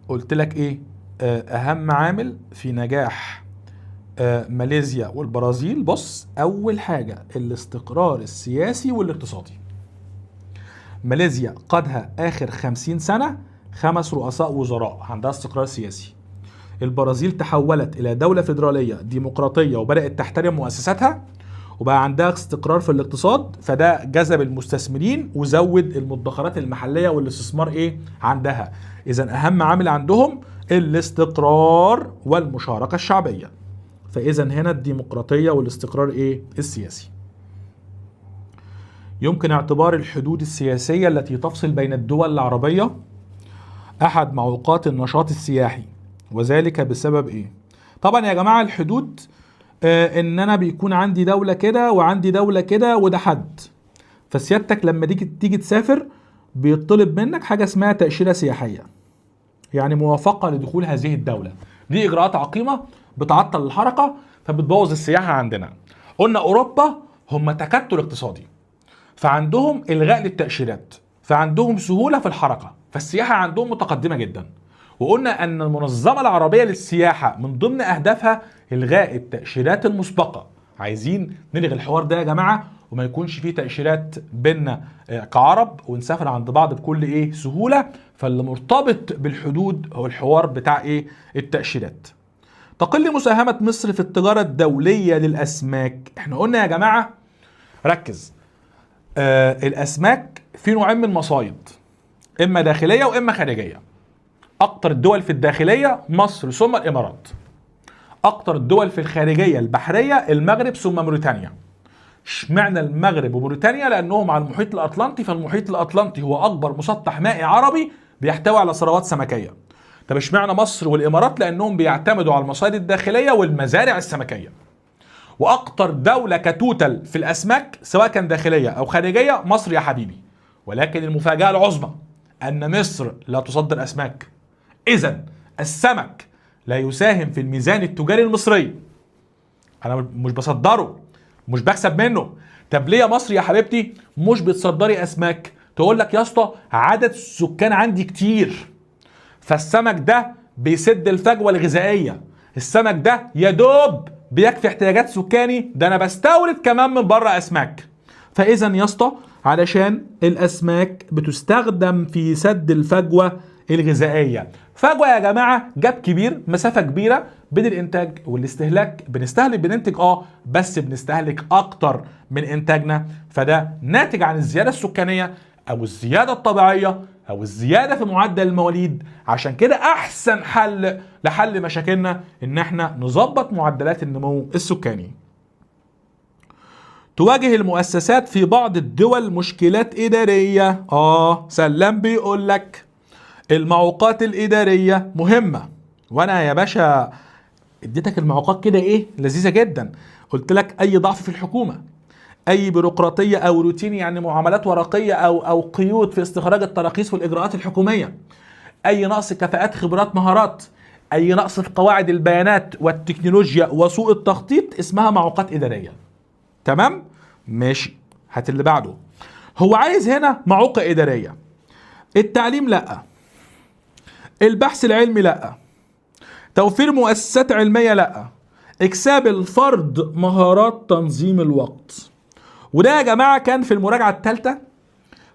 قلت لك إيه؟ أهم عامل في نجاح ماليزيا والبرازيل. بص، أول حاجة الاستقرار السياسي والاقتصادي. ماليزيا قادها آخر 50 سنة 5 رؤساء وزراء عندها استقرار سياسي. البرازيل تحولت إلى دولة فيدرالية ديمقراطية وبدأت تحترم مؤسساتها وبقى عندها استقرار في الاقتصاد، فده جذب المستثمرين وزود المدخرات المحلية والاستثمار عندها. إذن أهم عامل عندهم الاستقرار والمشاركة الشعبية. فإذا هنا الديمقراطية والاستقرار السياسي. يمكن اعتبار الحدود السياسية التي تفصل بين الدول العربية أحد معوقات النشاط السياحي، وذلك بسبب إيه؟ طبعا يا جماعة الحدود إن أنا بيكون عندي دولة كده وعندي دولة كده وده حد، فسيادتك لما تيجي تسافر بيطلب منك حاجة اسمها تأشيرة سياحية، يعني موافقة لدخول هذه الدولة. دي إجراءات عقيمة بتعطل الحركة فبتبوظ السياحة عندنا. قلنا أوروبا هم تكتل اقتصادي، فعندهم إلغاء للتأشيرات، فعندهم سهولة في الحركة، فالسياحة عندهم متقدمة جدا. وقلنا أن المنظمة العربية للسياحة من ضمن أهدافها إلغاء التأشيرات المسبقة. عايزين نلغي الحوار ده يا جماعة وما يكونش فيه تأشيرات بيننا كعرب ونسافر عند بعض بكل سهولة. فاللي مرتبط بالحدود هو الحوار بتاع التأشيرات. تقل مساهمة مصر في التجارة الدولية للأسماك. احنا قلنا يا جماعة ركز، الأسماك في نوعين من المصايد، إما داخلية وإما خارجية. أكتر الدول في الداخلية مصر ثم الإمارات. أكتر الدول في الخارجية البحرية المغرب ثم موريتانيا. اشمعنى المغرب وموريتانيا؟ لأنهم على المحيط الأطلنطي، فالمحيط الأطلنطي هو أكبر مسطح مائي عربي بيحتوي على ثروات سمكية. طب اشمعنى مصر والإمارات؟ لأنهم بيعتمدوا على المصايد الداخلية والمزارع السمكية. واكتر دولة كتوتل في الاسماك سواء كان داخلية او خارجية مصر يا حبيبي. ولكن المفاجأة العظمى ان مصر لا تصدر اسماك، اذا السمك لا يساهم في الميزان التجاري المصري. انا مش بصدره، مش بكسب منه. طب ليه يا مصر يا حبيبتي مش بتصدري اسماك؟ تقول لك يا اسطى عدد السكان عندي كتير، فالسمك ده بيسد الفجوة الغذائية، السمك ده يا دوب بيكفي احتياجات سكاني، ده انا بستورد كمان من بره اسماك. فاذا يا اسطى علشان الاسماك بتستخدم في سد الفجوه الغذائيه. فجوه يا جماعه جاب كبير، مسافه كبيره بين الانتاج والاستهلاك. بننتج بس بنستهلك اكتر من انتاجنا، فده ناتج عن الزياده السكانيه او الزياده الطبيعيه او الزياده في معدل المواليد. عشان كده احسن حل لحل مشاكلنا ان احنا نظبط معدلات النمو السكاني. تواجه المؤسسات في بعض الدول مشكلات اداريه. سلام بيقول لك المعوقات الاداريه مهمه، وانا يا باشا اديتك المعوقات كده لذيذه جدا. قلت لك اي ضعف في الحكومه، اي بيروقراطيه او روتين يعني معاملات ورقيه او قيود في استخراج التراخيص والاجراءات الحكوميه، اي نقص كفاءات خبرات مهارات، اي نقص في قواعد البيانات والتكنولوجيا وسوء التخطيط اسمها معوقات اداريه. تمام ماشي، هات اللي بعده. هو عايز هنا معوقه اداريه. التعليم لا، البحث العلمي لا، توفير مؤسسات علميه لا، اكساب الفرد مهارات تنظيم الوقت. وده يا جماعة كان في المراجعة الثالثة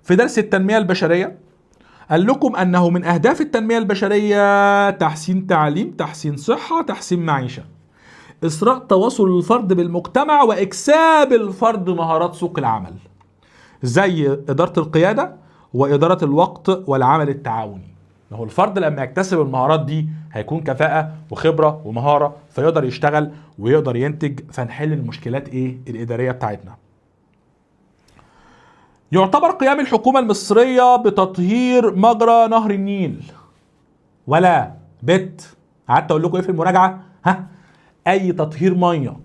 في درس التنمية البشرية. قال لكم أنه من أهداف التنمية البشرية تحسين تعليم، تحسين صحة، تحسين معيشة، إسراء تواصل الفرد بالمجتمع، وإكساب الفرد مهارات سوق العمل زي إدارة القيادة وإدارة الوقت والعمل التعاوني. هو الفرد لما يكتسب المهارات دي هيكون كفاءة وخبرة ومهارة، فيقدر يشتغل ويقدر ينتج، فنحل المشكلات الإدارية بتاعتنا. يعتبر قيام الحكومة المصرية بتطهير مجرى نهر النيل ولا قعدت اقول لكم في المراجعة اي تطهير مية.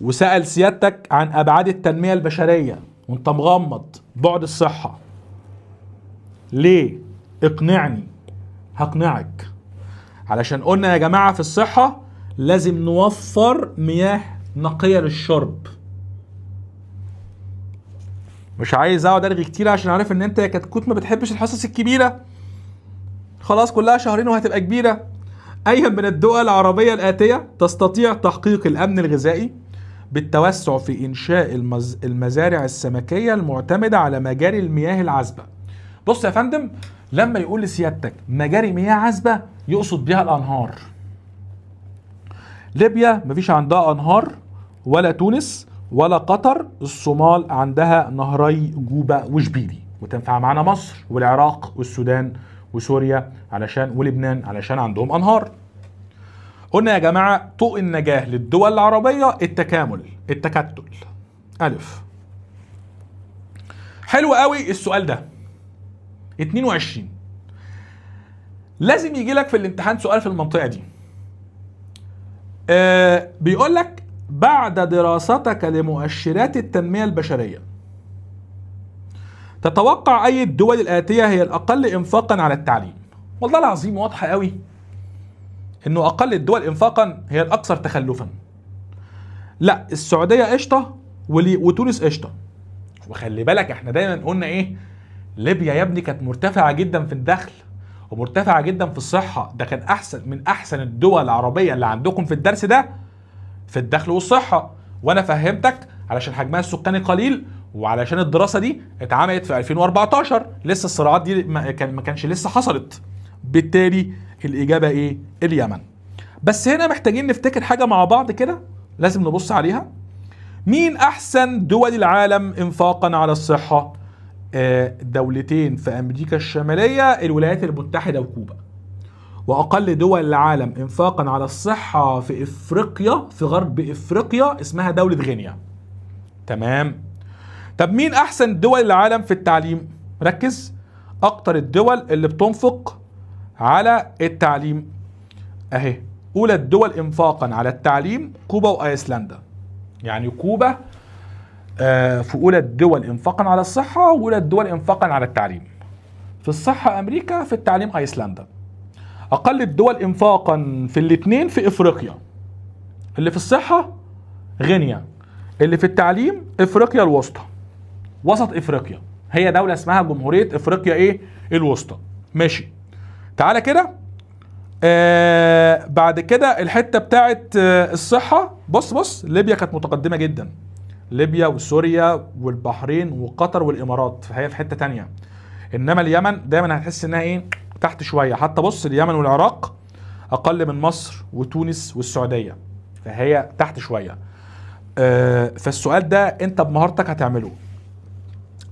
وسأل سيادتك عن ابعاد التنمية البشرية وانت مغمض، بعد الصحة ليه؟ اقنعني. هقنعك. علشان قلنا يا جماعة في الصحة لازم نوفر مياه نقية للشرب. مش عايز اقعد ارغي كتير عشان عارف ان انت يا كتكوت ما بتحبش الحصص الكبيره. خلاص كلها شهرين وهتبقى كبيره. اي من الدول العربيه الاتيه تستطيع تحقيق الامن الغذائي بالتوسع في انشاء المزارع السمكيه المعتمده على مجاري المياه العذبه. بص يا فندم، لما يقول لسيادتك مجاري مياه عذبه يقصد بها الانهار. ليبيا مفيش عندها انهار، ولا تونس ولا قطر. الصومال عندها نهري جوبا وشبيلي، وتنفع معانا مصر والعراق والسودان وسوريا ولبنان علشان عندهم انهار. قلنا يا جماعة طوق النجاة للدول العربية التكامل، التكتل. ألف. حلو قوي السؤال ده. 22 لازم يجي لك في الامتحان سؤال في المنطقه دي. بيقول لك بعد دراستك لمؤشرات التنميه البشريه تتوقع اي الدول الاتيه هي الاقل انفاقا على التعليم؟ والله العظيم واضحه قوي انه اقل الدول انفاقا هي الاكثر تخلفا. لا، السعوديه قشطه وتونس قشطه. وخلي بالك احنا دايما قلنا ايه؟ ليبيا يا ابني كانت مرتفعه جدا في الدخل ومرتفعه جدا في الصحه. ده كان احسن من احسن الدول العربيه اللي عندكم في الدرس ده في الدخل والصحه. وانا فهمتك علشان حجمها السكاني قليل وعلشان الدراسه دي اتعملت في 2014، لسه الصراعات دي ما كانش لسه حصلت. بالتالي الاجابه ايه؟ اليمن. بس هنا محتاجين نفتكر حاجه مع بعض كده لازم نبص عليها. مين احسن دول العالم انفاقا على الصحه؟ دولتين في امريكا الشماليه، الولايات المتحده وكوبا. واقل دول العالم انفاقا على الصحه في افريقيا، في غرب افريقيا، اسمها دوله غينيا. تمام. طب مين احسن دول العالم في التعليم؟ ركز. اكتر الدول اللي بتنفق على التعليم اهي، اولى الدول انفاقا على التعليم كوبا وايسلندا. يعني كوبا في اولى الدول انفاقا على الصحه، واولى الدول انفاقا على التعليم. في الصحه امريكا، في التعليم ايسلندا. اقل الدول انفاقا في الاثنين في افريقيا، اللي في الصحه غينيا، اللي في التعليم افريقيا الوسطى، وسط افريقيا. هي دوله اسمها جمهوريه افريقيا ايه؟ الوسطى. ماشي. تعالى كده بعد كده الحته بتاعت الصحه. بص ليبيا كانت متقدمه جدا، ليبيا وسوريا والبحرين وقطر والامارات، فهي في حته تانية. انما اليمن دايما هتحس انها ايه؟ تحت شويه. حتى بص، اليمن والعراق اقل من مصر وتونس والسعوديه، فهي تحت شويه. فالسؤال ده انت بمهارتك هتعمله.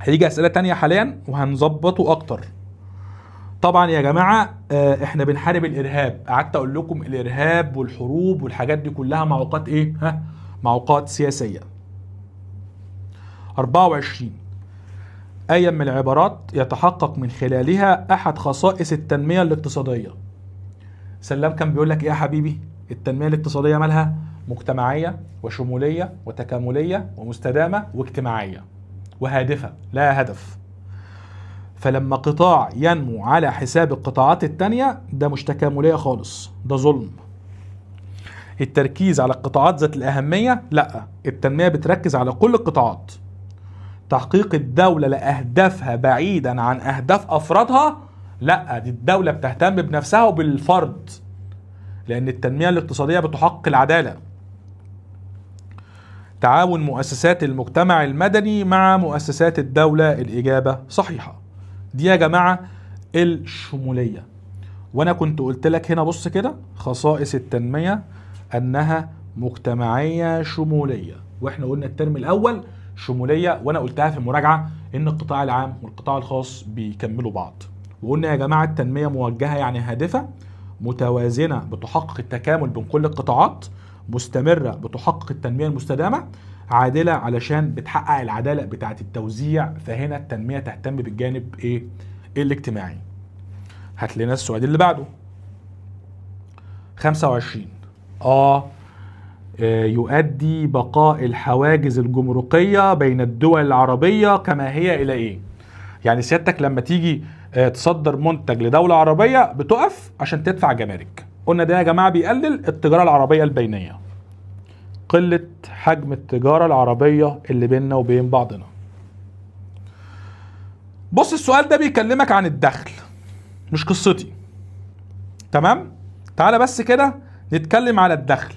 هيجي اسئله تانية حاليا وهنظبطه اكتر. طبعا يا جماعه احنا بنحارب الارهاب. قعدت اقول لكم الارهاب والحروب والحاجات دي كلها معوقات ايه؟ معوقات سياسيه. 24 أية من العبارات يتحقق من خلالها أحد خصائص التنمية الاقتصادية. سلام كان بيقول لك إيه يا حبيبي؟ التنمية الاقتصادية مالها؟ مجتمعية وشمولية وتكاملية ومستدامة واجتماعية وهادفة، لا هدف. فلما قطاع ينمو على حساب القطاعات التانية ده مش تكاملية خالص، ده ظلم. التركيز على القطاعات ذات الأهمية لا، التنمية بتركز على كل القطاعات. تحقيق الدولة لأهدافها بعيدا عن أهداف أفرادها لا، دي الدولة بتهتم بنفسها وبالفرد، لأن التنمية الاقتصادية بتحقق العدالة. تعاون مؤسسات المجتمع المدني مع مؤسسات الدولة، الإجابة صحيحة. دي يا جماعة الشمولية. وأنا كنت قلت لك هنا بص كده، خصائص التنمية أنها مجتمعية شمولية، وإحنا قلنا الترم الأول شمولية، وانا قلتها في المراجعه ان القطاع العام والقطاع الخاص بيكملوا بعض. وقلنا يا جماعه التنميه موجهه يعني هادفه، متوازنه بتحقق التكامل بين كل القطاعات، مستمره بتحقق التنميه المستدامه، عادله علشان بتحقق العداله بتاعه التوزيع. فهنا التنميه تهتم بالجانب ايه؟ الاجتماعي. هات لنا السؤال اللي بعده. 25 يؤدي بقاء الحواجز الجمركية بين الدول العربية كما هي إلى إيه؟ يعني سيادتك لما تيجي تصدر منتج لدولة عربية بتقف عشان تدفع جمارك. قلنا ده يا جماعة بيقلل التجارة العربية البينية، قلة حجم التجارة العربية اللي بيننا وبين بعضنا. بص السؤال ده بيكلمك عن الدخل، مش قصتي. تمام؟ تعالى بس كده نتكلم على الدخل.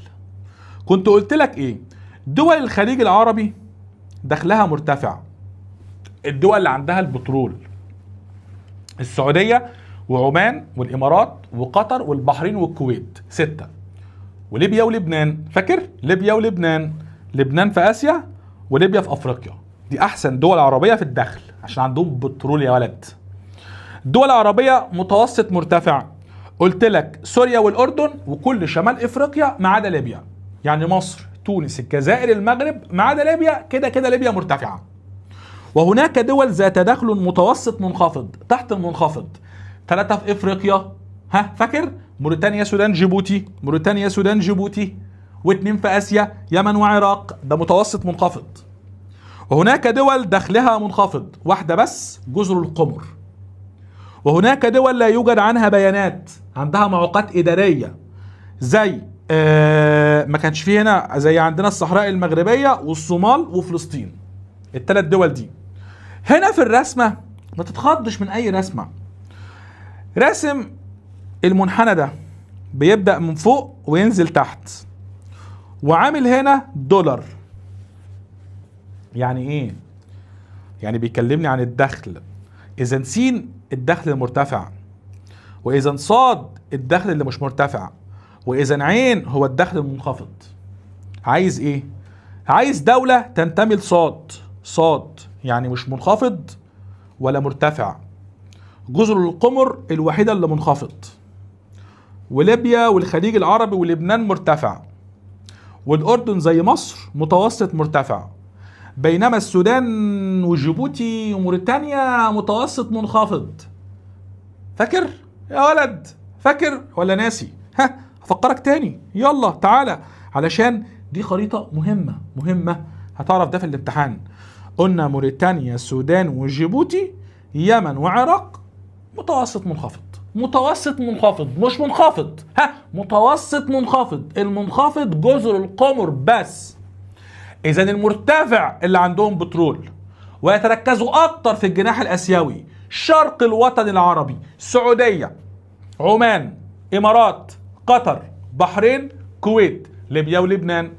كنت قلت لك ايه؟ دول الخليج العربي دخلها مرتفع. الدول اللي عندها البترول، السعودية وعمان والامارات وقطر والبحرين والكويت 6، وليبيا ولبنان. فاكر؟ ليبيا ولبنان، لبنان في اسيا وليبيا في افريقيا. دي احسن دول عربية في الدخل عشان عندهم بترول يا ولد. الدول العربية متوسط مرتفع، قلت لك سوريا والاردن وكل شمال افريقيا ما عدا ليبيا. يعني مصر، تونس، الجزائر، المغرب ما عدا ليبيا. كده كده ليبيا مرتفعه. وهناك دول ذات دخل متوسط منخفض تحت المنخفض. 3 في افريقيا، ها فاكر؟ موريتانيا سودان جيبوتي، موريتانيا سودان جيبوتي. و2 في اسيا، يمن وعراق، ده متوسط منخفض. وهناك دول دخلها منخفض، واحدة بس، جزر القمر. وهناك دول لا يوجد عنها بيانات، عندها معوقات إدارية، زي ما كانش فيه هنا، زي عندنا الصحراء المغربية والصومال وفلسطين. ال3 دول دي هنا في الرسمة ما تتخضش من أي رسمة. راسم المنحنى ده بيبدأ من فوق وينزل تحت، وعامل هنا دولار. يعني ايه؟ يعني بيكلمني عن الدخل. اذا س الدخل المرتفع، واذا ص الدخل اللي مش مرتفع، واذا ع هو الدخل المنخفض. عايز ايه؟ عايز دولة تنتمي لصاد. صاد يعني مش منخفض ولا مرتفع. جزر القمر الوحيدة اللي منخفض، وليبيا والخليج العربي ولبنان مرتفع، والأردن زي مصر متوسط مرتفع، بينما السودان وجيبوتي وموريتانيا متوسط منخفض. فاكر يا ولد؟ فاكر ولا ناسي؟ ها افكرك تاني، يلا تعالى، علشان دي خريطة مهمة هتعرف ده في الامتحان. قلنا موريتانيا السودان وجيبوتي يمن وعراق متوسط منخفض. متوسط منخفض مش منخفض، ها متوسط منخفض. المنخفض جزر القمر بس. اذا المرتفع اللي عندهم بترول، ويتركزوا اكتر في الجناح الاسيوي، شرق الوطن العربي، السعودية، عمان، امارات، قطر، بحرين، كويت، ليبيا ولبنان.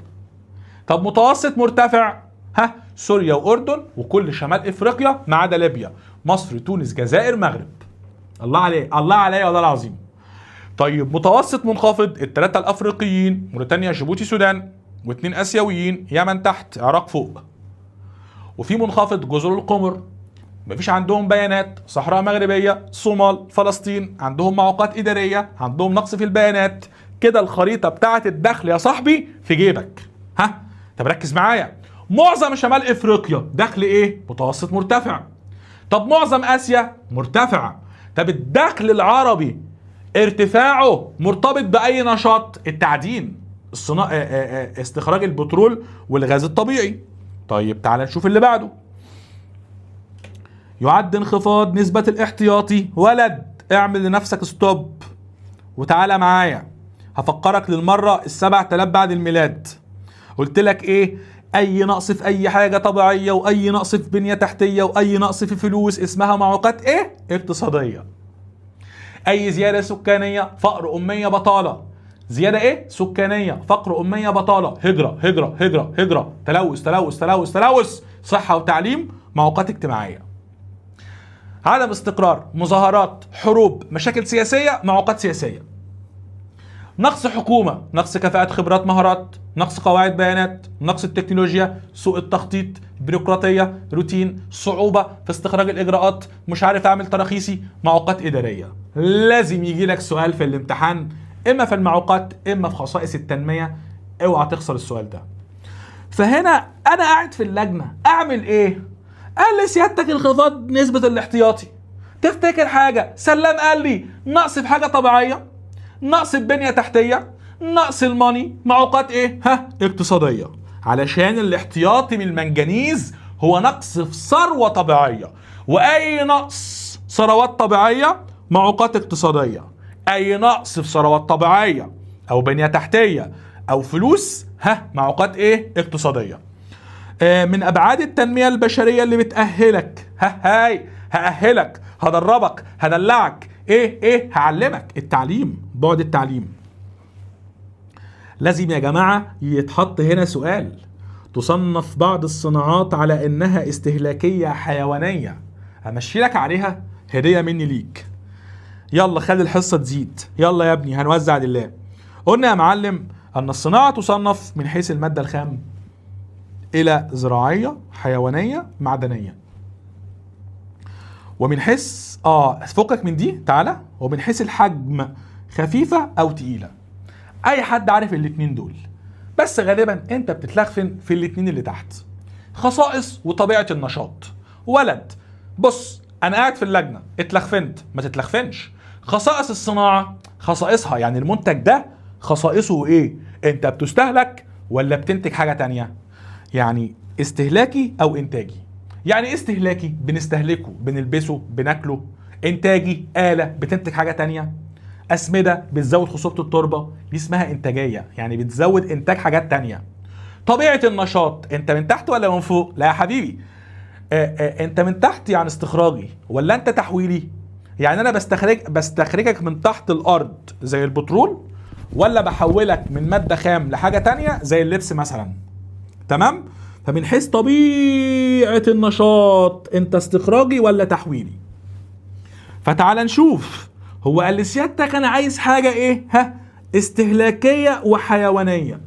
طب متوسط مرتفع، ها سوريا واردن وكل شمال افريقيا ما عدا ليبيا، مصر، تونس، جزائر، مغرب. الله عليه، الله عليه والله العظيم. طيب متوسط منخفض، ال3 الافريقيين، موريتانيا جيبوتي سودان، و2 اسيويين، يمن تحت عراق فوق. وفي منخفض جزر القمر، مفيش عندهم بيانات، صحراء مغربية، صومال، فلسطين، عندهم معوقات إدارية، عندهم نقص في البيانات. كده الخريطة بتاعة الدخل يا صاحبي في جيبك. ها طب ركز معايا. معظم شمال افريقيا دخل ايه؟ متوسط مرتفع. طب معظم اسيا مرتفع. طب الدخل العربي ارتفاعه مرتبط باي نشاط؟ التعدين، استخراج البترول والغاز الطبيعي. طيب تعال نشوف اللي بعده. يعد انخفاض نسبة الاحتياطي. ولد اعمل لنفسك ستوب وتعالى معايا، هفكرك للمرة ال7000 بعد الميلاد. قلت لك ايه؟ اي نقص في اي حاجة طبيعية، واي نقص في بنية تحتية، واي نقص في فلوس اسمها معوقات ايه؟ اقتصادية. اي زيادة سكانية، فقر، امية، بطالة. زيادة ايه؟ سكانية، فقر، امية، بطالة، هجرة، تلوث، صحة وتعليم، معوقات اجتماعية. عدم استقرار، مظاهرات، حروب، مشاكل سياسية، معوقات سياسية. نقص حكومة، نقص كفاءة، خبرات، مهارات، نقص قواعد بيانات، نقص التكنولوجيا، سوء التخطيط، بيروقراطية، روتين، صعوبة في استخراج الإجراءات، مش عارف أعمل تراخيصي، معوقات إدارية. لازم يجي لك سؤال في الامتحان، إما في المعوقات إما في خصائص التنمية. اوعى تخسر السؤال ده. فهنا أنا قاعد في اللجنة أعمل إيه؟ قال لي سيادتك انخفاض نسبة الاحتياطي. تفتكر حاجة؟ سلام قال لي نقص في حاجة طبيعية، نقص البنية تحتية، نقص الماني، معوقات ايه؟ اقتصادية. علشان الاحتياطي من المنجنيز هو نقص في ثروة طبيعية، واي نقص ثروات طبيعية معوقات اقتصادية. اي نقص في ثروات طبيعية او بنية تحتية او فلوس معوقات ايه؟ اقتصادية. من ابعاد التنمية البشرية اللي بتأهلك، هأهلك، هدربك، هدلعك، ايه هعلمك. التعليم، بعد التعليم. لازم يا جماعة يتحط هنا سؤال. تصنف بعض الصناعات على انها استهلاكية حيوانية. همشي لك عليها هدية مني ليك. يلا خلي الحصة تزيد، يلا يا ابني هنوزع لله. قلنا يا معلم ان الصناعة تصنف من حيث المادة الخام الى زراعية، حيوانية، معدنية. ومن حيث فكك من دي، تعالى. ومن حيث الحجم خفيفة او تقيلة. اي حد عارف الاتنين دول، بس غالبا انت بتتلخفن في الاتنين اللي تحت. خصائص وطبيعة النشاط. ولد. بص انا قاعد في اللجنه اتلخفنت، ما تتلخفنش. خصائص الصناعه، خصائصها يعني المنتج ده خصائصه ايه؟ انت بتستهلك ولا بتنتج حاجه تانية؟ يعني استهلاكي او انتاجي. يعني استهلاكي بنستهلكه بنلبسه بناكله. انتاجي آلة بتنتج حاجه تانية. اسمده بتزود خصوبه التربه، دي اسمها انتاجيه، يعني بتزود انتاج حاجات تانية. طبيعه النشاط، انت من تحت ولا من فوق؟ لا يا حبيبي، انت من تحت يعني استخراجي ولا انت تحويلي؟ يعني انا بستخرجك من تحت الارض زي البترول، ولا بحولك من ماده خام لحاجه تانية زي اللبس مثلا. تمام؟ فمن حيث طبيعه النشاط انت استخراجي ولا تحويلي. فتعال نشوف، هو قال لسيادتك انا عايز حاجه ايه؟ استهلاكيه وحيوانيه.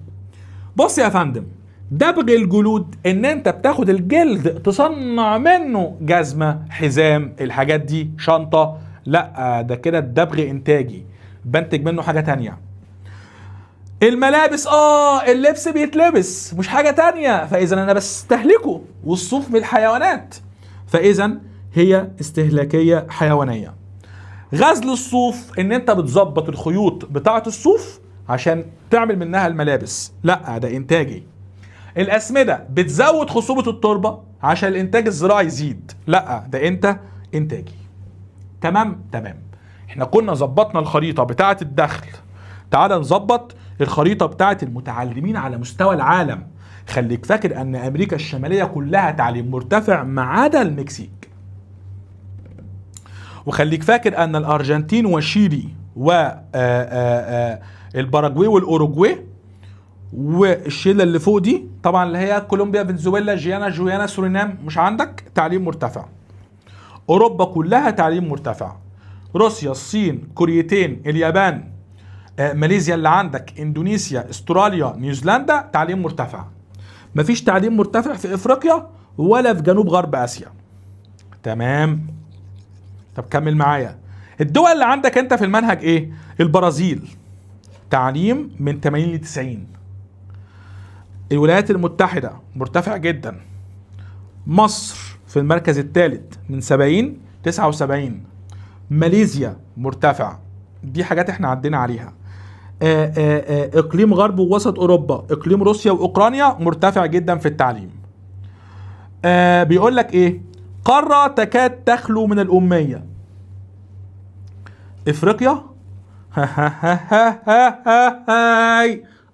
بص يا فندم، دبغ الجلود ان انت بتاخد الجلد تصنع منه جزمه، حزام، الحاجات دي، شنطه. لا ده كده الدبغ انتاجي، بنتج منه حاجه تانية. الملابس، اللبس بيتلبس مش حاجه تانية، فاذا انا بستهلكه. والصوف من الحيوانات، فاذا هي استهلاكيه حيوانيه. غزل الصوف ان انت بتظبط الخيوط بتاعه الصوف عشان تعمل منها الملابس، لا ده انتاجي. الاسمده بتزود خصوبه التربه عشان الانتاج الزراعي يزيد، لا ده انت انتاجي. تمام. احنا كنا ظبطنا الخريطه بتاعه الدخل، تعال نظبط الخريطه بتاعه المتعلمين على مستوى العالم. خليك فاكر ان امريكا الشماليه كلها تعليم مرتفع ما عدا المكسيك. وخليك فاكر ان الارجنتين وشيلي والباراجواي والاوروجواي والشله اللي فوق دي طبعا اللي هي كولومبيا، فنزويلا، جويانا، سورينام مش عندك تعليم مرتفع. اوروبا كلها تعليم مرتفع. روسيا، الصين، كوريتين، اليابان، ماليزيا اللي عندك، اندونيسيا، استراليا، نيوزيلندا تعليم مرتفع. مفيش تعليم مرتفع في افريقيا ولا في جنوب غرب اسيا. تمام. طب كمل معايا. الدول اللي عندك انت في المنهج ايه؟ البرازيل تعليم من 80 ل 90. الولايات المتحدة مرتفع جدا. مصر في المركز الثالث من 70 79. ماليزيا مرتفع، دي حاجات احنا عدينا عليها. اقليم غرب ووسط اوروبا، اقليم روسيا واوكرانيا مرتفع جدا في التعليم. بيقول لك ايه؟ قارة تكاد تخلو من الأمية. افريقيا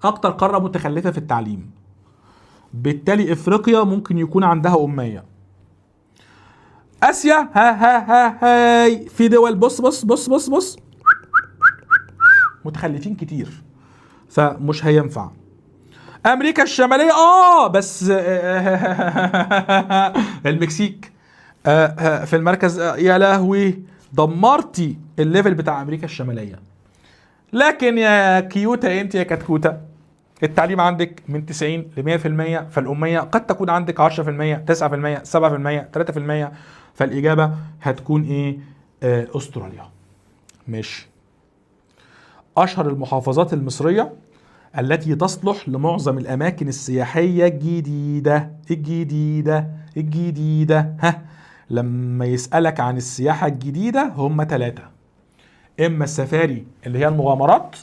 اكتر قارة متخلفة في التعليم، بالتالي افريقيا ممكن يكون عندها أمية. اسيا في دول بص متخلفين كتير، فمش هينفع. امريكا الشمالية بس المكسيك في المركز. يا لهوي، دمرتي الليفل بتاع امريكا الشمالية. لكن يا كيوتا انت يا كتكوتا، التعليم عندك من 90 ل 100%، فالأمية قد تكون عندك 10%، 9%، 7%، 3%. فالإجابة هتكون ايه؟ أستراليا. ماشي. أشهر المحافظات المصرية التي تصلح لمعظم الأماكن السياحية الجديدة. لما يسألك عن السياحة الجديدة هم 3. إما السفاري اللي هي المغامرات،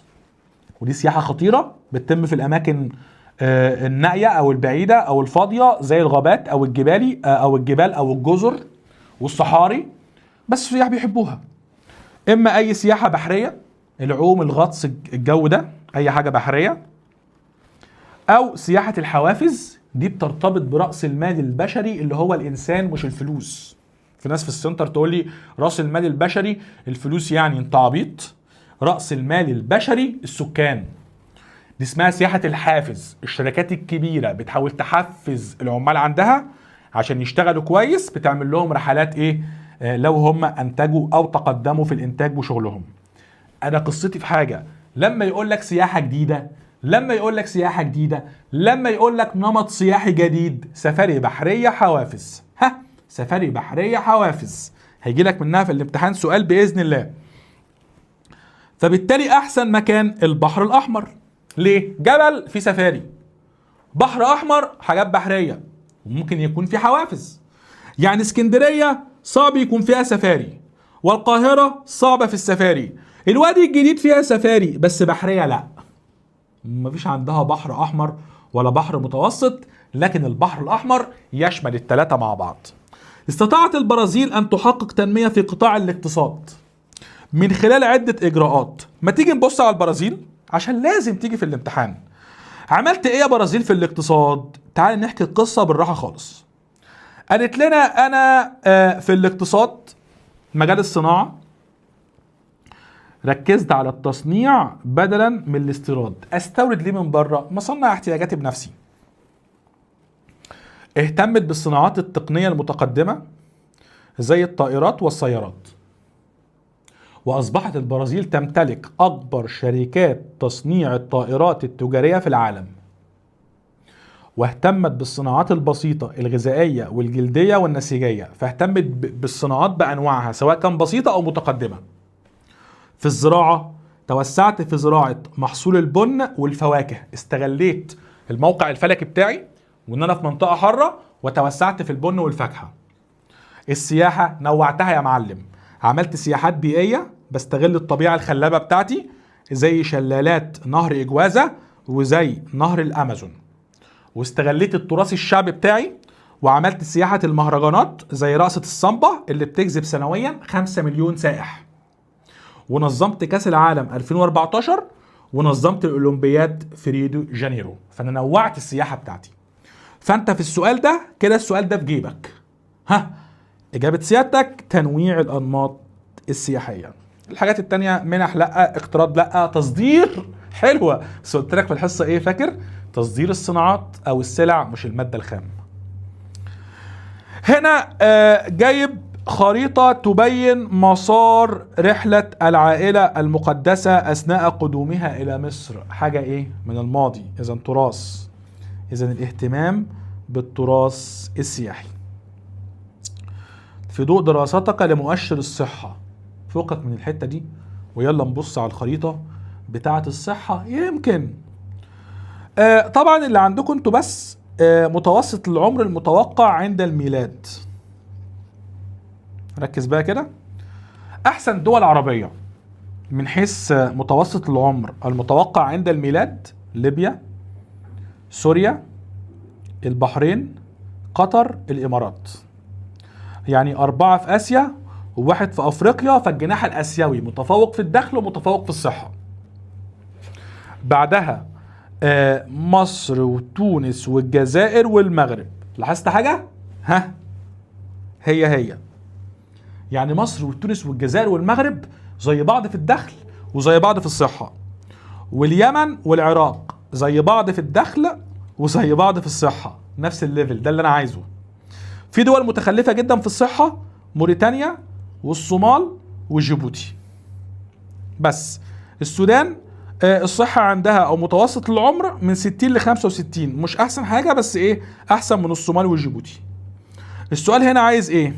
ودي سياحة خطيرة بتتم في الأماكن النائية أو البعيدة أو الفاضية زي الغابات أو الجبال أو الجزر والصحاري، بس السياح بيحبوها. إما أي سياحة بحرية، العوم، الغطس، الجو ده، أي حاجة بحرية. أو سياحة الحوافز، دي بترتبط برأس المال البشري اللي هو الإنسان مش الفلوس. في ناس في السنتر تقول لي رأس المال البشري الفلوس، يعني انت عبيط. رأس المال البشري السكان. دي اسمها سياحة الحافز. الشركات الكبيرة بتحاول تحفز العمال عندها عشان يشتغلوا كويس، بتعمل لهم رحلات ايه؟ لو هم انتجوا او تقدموا في الانتاج وشغلهم. انا قصتي في حاجة، لما يقول لك سياحة جديدة، لما يقول لك نمط سياحي جديد، سفاري بحرية حوافز. سفاري بحرية حوافز هيجي لك منها في الامتحان سؤال بإذن الله. فبالتالي احسن مكان البحر الاحمر. ليه؟ جبل في سفاري، بحر احمر حاجات بحريه وممكن يكون في حوافز. يعني اسكندريه صعب يكون فيها سفاري، والقاهره صعبه في السفاري. الوادي الجديد فيها سفاري بس بحريه لا، مفيش عندها بحر احمر ولا بحر متوسط، لكن البحر الاحمر يشمل الثلاثه مع بعض. استطاعت البرازيل ان تحقق تنميه في قطاع الاقتصاد من خلال عده اجراءات. ما تيجي نبص على البرازيل عشان لازم تيجي في الامتحان. عملت ايه يا برازيل في الاقتصاد؟ تعال نحكي القصه بالراحه خالص. قالت لنا انا في الاقتصاد مجال الصناعه ركزت على التصنيع بدلا من الاستيراد. استورد ليه من بره؟ ما اصنع احتياجاتي بنفسي. اهتمت بالصناعات التقنيه المتقدمه زي الطائرات والسيارات، واصبحت البرازيل تمتلك اكبر شركات تصنيع الطائرات التجاريه في العالم. واهتمت بالصناعات البسيطه الغذائيه والجلديه والنسيجيه، فاهتمت بالصناعات بانواعها سواء كان بسيطه او متقدمه. في الزراعه توسعت في زراعه محصول البن والفواكه، استغليت الموقع الفلكي بتاعي وان انا في منطقه حاره وتوسعت في البن والفاكهه. السياحه نوعتها يا معلم، عملت سياحات بيئيه بستغل الطبيعه الخلابه بتاعتي زي شلالات نهر اجوازا وزي نهر الامازون. واستغليت التراث الشعبي بتاعي وعملت سياحه المهرجانات زي رقصه السامبا اللي بتجذب سنويا 5 مليون سائح. ونظمت كاس العالم 2014 ونظمت الاولمبياد في ريو جانيرو. فانا نوعت السياحه بتاعتي. فانت في السؤال ده كده، السؤال ده في جيبك. ها، اجابه سيادتك تنويع الانماط السياحيه. الحاجات التانية منح لا، اقتراض لا، تصدير حلوه، بس قلت لك في الحصه ايه فاكر؟ تصدير الصناعات او السلع مش الماده الخام. هنا جايب خريطة تبين مسار رحلة العائلة المقدسة أثناء قدومها إلى مصر. حاجة إيه؟ من الماضي، إذن تراث، إذن الاهتمام بالتراث السياحي. في ضوء دراستك لمؤشر الصحة، فوقك من الحتة دي ويلا نبص على الخريطة بتاعة الصحة. يمكن طبعا اللي عندكم انتوا بس متوسط العمر المتوقع عند الميلاد. ركز بقى كده. احسن دول عربية من حيث متوسط العمر المتوقع عند الميلاد: ليبيا، سوريا، البحرين، قطر، الامارات. يعني 4 في اسيا وواحد في افريقيا، فالجناح الاسيوي متفوق في الدخل ومتفوق في الصحة. بعدها مصر وتونس والجزائر والمغرب. لاحظت حاجة؟ ها، هي يعني مصر وتونس والجزائر والمغرب زي بعض في الدخل وزي بعض في الصحة. واليمن والعراق زي بعض في الدخل وزي بعض في الصحة، نفس الليفل ده اللي انا عايزه. في دول متخلفة جدا في الصحة: موريتانيا والصومال وجيبوتي. بس السودان الصحة عندها او متوسط العمر من 60 ل 65، مش احسن حاجة بس ايه، احسن من الصومال وجيبوتي. السؤال هنا عايز ايه؟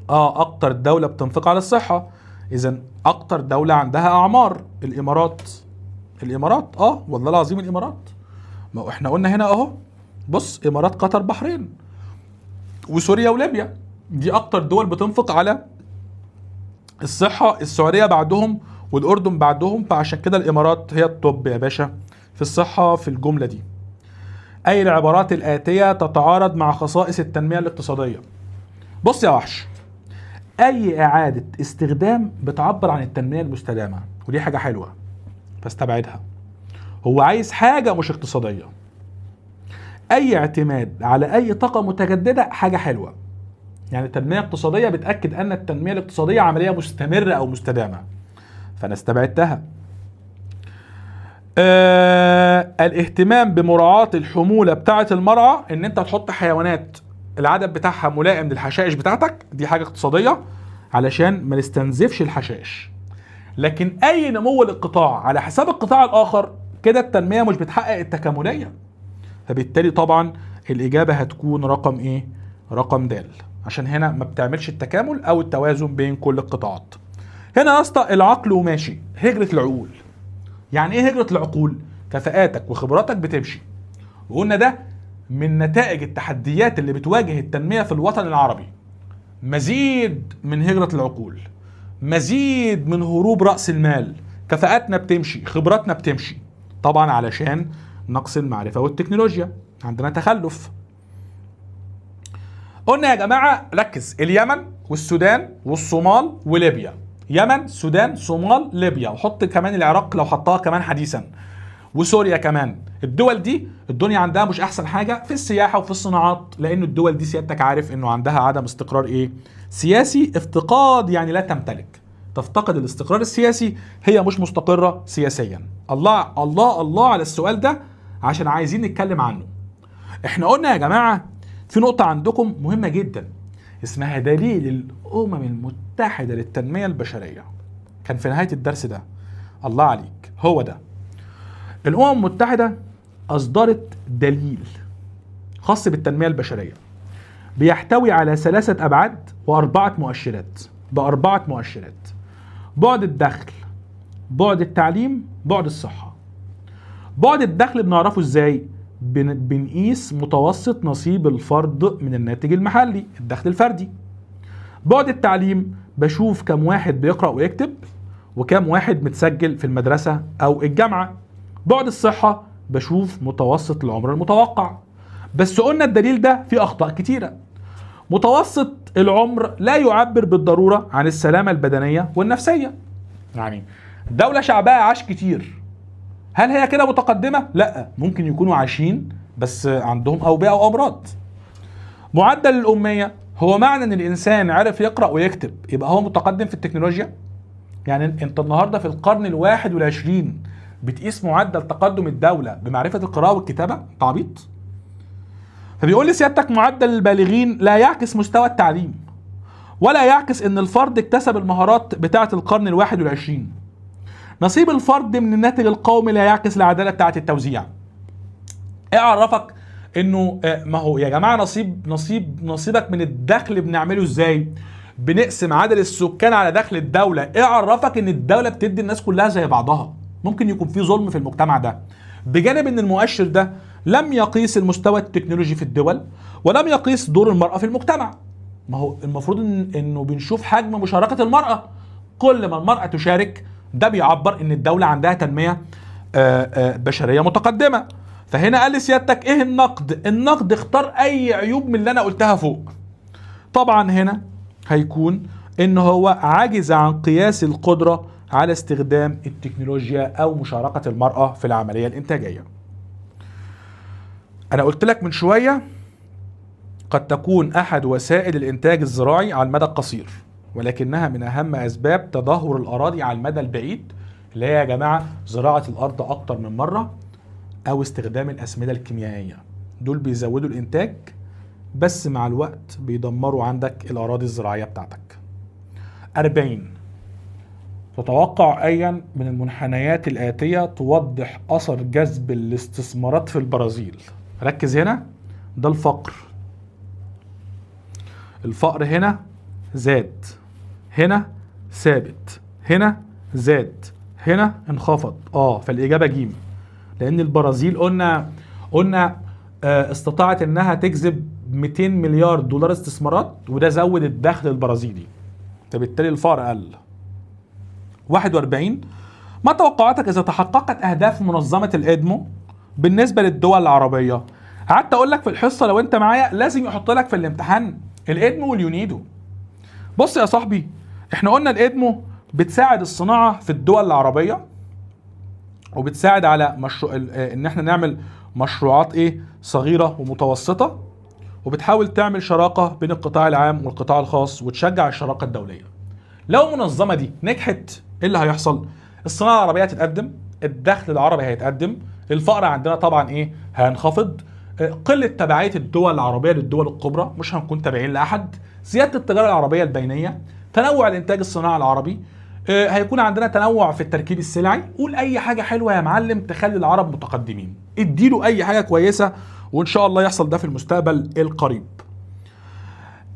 اكتر دولة بتنفق على الصحة، اذا اكتر دولة عندها اعمار الامارات. والله العظيم الامارات. ما احنا قلنا هنا اهو، بص، امارات، قطر، بحرين، وسوريا وليبيا، دي اكتر دول بتنفق على الصحة. السعودية بعدهم والاردن بعدهم، فعشان كده الامارات هي الطب يا باشا في الصحة في الجملة دي. اي العبارات الاتية تتعارض مع خصائص التنمية الاقتصادية؟ بص يا وحش، اي اعادة استخدام بتعبر عن التنمية المستدامة، ودي حاجة حلوة فاستبعدها. هو عايز حاجة مش اقتصادية. اي اعتماد على اي طاقة متجددة حاجة حلوة. يعني التنمية الاقتصادية بتأكد ان التنمية الاقتصادية عملية مستمرة او مستدامة، فانا استبعدتها. الاهتمام بمراعاة الحمولة بتاعة المرعى، ان انت تحط حيوانات العدد بتاعها ملائم للحشائش بتاعتك، دي حاجة اقتصادية علشان ما نستنزفش الحشائش. لكن اي نمو للقطاع على حساب القطاع الاخر، كده التنمية مش بتحقق التكاملية. فبالتالي طبعا الاجابة هتكون رقم ايه؟ رقم د، عشان هنا ما بتعملش التكامل او التوازن بين كل القطاعات. هنا يا اسطى العقل وماشي، هجرة العقول. يعني ايه هجرة العقول؟ كفاءاتك وخبراتك بتمشي، وقلنا ده من نتائج التحديات اللي بتواجه التنمية في الوطن العربي مزيد من هجرة العقول، مزيد من هروب رأس المال، كفاءاتنا بتمشي، خبراتنا بتمشي، طبعا علشان نقص المعرفة والتكنولوجيا، عندنا تخلف. قلنا يا جماعة ركز، اليمن والسودان والصومال وليبيا، يمن سودان صومال ليبيا، وحط كمان العراق لو حطها كمان حديثا، وسوريا كمان. الدول دي الدنيا عندها مش احسن حاجة في السياحة وفي الصناعات، لان الدول دي سيادتك عارف انه عندها عدم استقرار ايه؟ سياسي. افتقاد يعني لا تمتلك، تفتقد الاستقرار السياسي، هي مش مستقرة سياسيا. الله الله الله على السؤال ده عشان عايزين نتكلم عنه. احنا قلنا يا جماعة في نقطة عندكم مهمة جدا اسمها دليل الأمم المتحدة للتنمية البشرية، كان في نهاية الدرس ده. الله عليك، هو ده. الأمم المتحدة أصدرت دليل خاص بالتنمية البشرية بيحتوي على 3 أبعاد و4 مؤشرات، ب4 مؤشرات: بعد الدخل، بعد التعليم، بعد الصحة. بعد الدخل بنعرفه ازاي؟ بنقيس متوسط نصيب الفرد من الناتج المحلي، الدخل الفردي. بعد التعليم بشوف كم واحد بيقرأ ويكتب وكم واحد متسجل في المدرسة أو الجامعة. بعد الصحة بشوف متوسط العمر المتوقع. بس قلنا الدليل ده فيه أخطاء كتيرة. متوسط العمر لا يعبر بالضرورة عن السلامة البدنية والنفسية. يعني دولة شعبها عاش كتير، هل هي كده متقدمة؟ لا، ممكن يكونوا عايشين بس عندهم أوبئة أو أمراض. معدل الأمية هو معنى ان الانسان عرف يقرأ ويكتب يبقى هو متقدم في التكنولوجيا؟ يعني انت النهاردة في القرن ال21 بتقيس معدل تقدم الدولة بمعرفة القراءة والكتابة؟ تعبيط. فبيقول لي سيادتك معدل البالغين لا يعكس مستوى التعليم، ولا يعكس ان الفرد اكتسب المهارات بتاعة القرن ال21. نصيب الفرد من الناتج القومي لا يعكس العدالة بتاعة التوزيع. ايه عرفك انه ما هو يا جماعة نصيبك من الدخل بنعمله ازاي؟ بنقسم عدد السكان على دخل الدولة. ايه عرفك ان الدولة بتدي الناس كلها زي بعضها؟ ممكن يكون في ظلم في المجتمع ده. بجانب ان المؤشر ده لم يقيس المستوى التكنولوجي في الدول، ولم يقيس دور المرأة في المجتمع. ما هو المفروض انه بنشوف حجم مشاركة المرأة. كل ما المرأة تشارك ده بيعبر ان الدولة عندها تنمية بشرية متقدمة. فهنا قال لي سيادتك ايه النقد؟ النقد اختار اي عيوب من اللي انا قلتها فوق. طبعا هنا هيكون ان هو عاجز عن قياس القدرة على استخدام التكنولوجيا او مشاركة المرأة في العملية الانتاجية. انا قلت لك من شوية قد تكون احد وسائل الانتاج الزراعي على المدى القصير، ولكنها من اهم اسباب تدهور الاراضي على المدى البعيد، اللي هي يا جماعة زراعة الارض اكتر من مرة او استخدام الاسمدة الكيميائية. دول بيزودوا الانتاج بس مع الوقت بيدمروا عندك الاراضي الزراعية بتاعتك. 40. تتوقع ايا من المنحنيات الاتية توضح اثر جذب الاستثمارات في البرازيل. ركز هنا، ده الفقر. الفقر هنا زاد، هنا ثابت، هنا زاد، هنا انخفض. فالاجابة جيم، لان البرازيل قلنا استطاعت انها تجذب 200 مليار دولار استثمارات، وده زود الدخل البرازيلي، فبالتالي الفقر قل. 41. ما توقعاتك اذا تحققت اهداف منظمة الادمو بالنسبة للدول العربية؟ قعدت اقول لك في الحصة لو انت معايا لازم يحط لك في الامتحان الادمو واليونيدو. بص يا صاحبي، احنا قلنا الادمو بتساعد الصناعة في الدول العربية، وبتساعد على ان احنا نعمل مشروعات صغيرة ومتوسطة، وبتحاول تعمل شراكة بين القطاع العام والقطاع الخاص وتشجع الشراكة الدولية. لو المنظمة دي نجحت ايه اللي هيحصل؟ الصناعة العربية هتتقدم، الدخل العربي هيتقدم، الفقر عندنا طبعا هينخفض، قلة تبعية الدول العربية للدول الكبرى، مش هنكون تابعين لأحد، زيادة التجارة العربية البينية، تنوع الانتاج الصناعي العربي، هيكون عندنا تنوع في التركيب السلعي. قول اي حاجة حلوة يا معلم تخلي العرب متقدمين، اديله اي حاجة كويسة وان شاء الله يحصل ده في المستقبل القريب.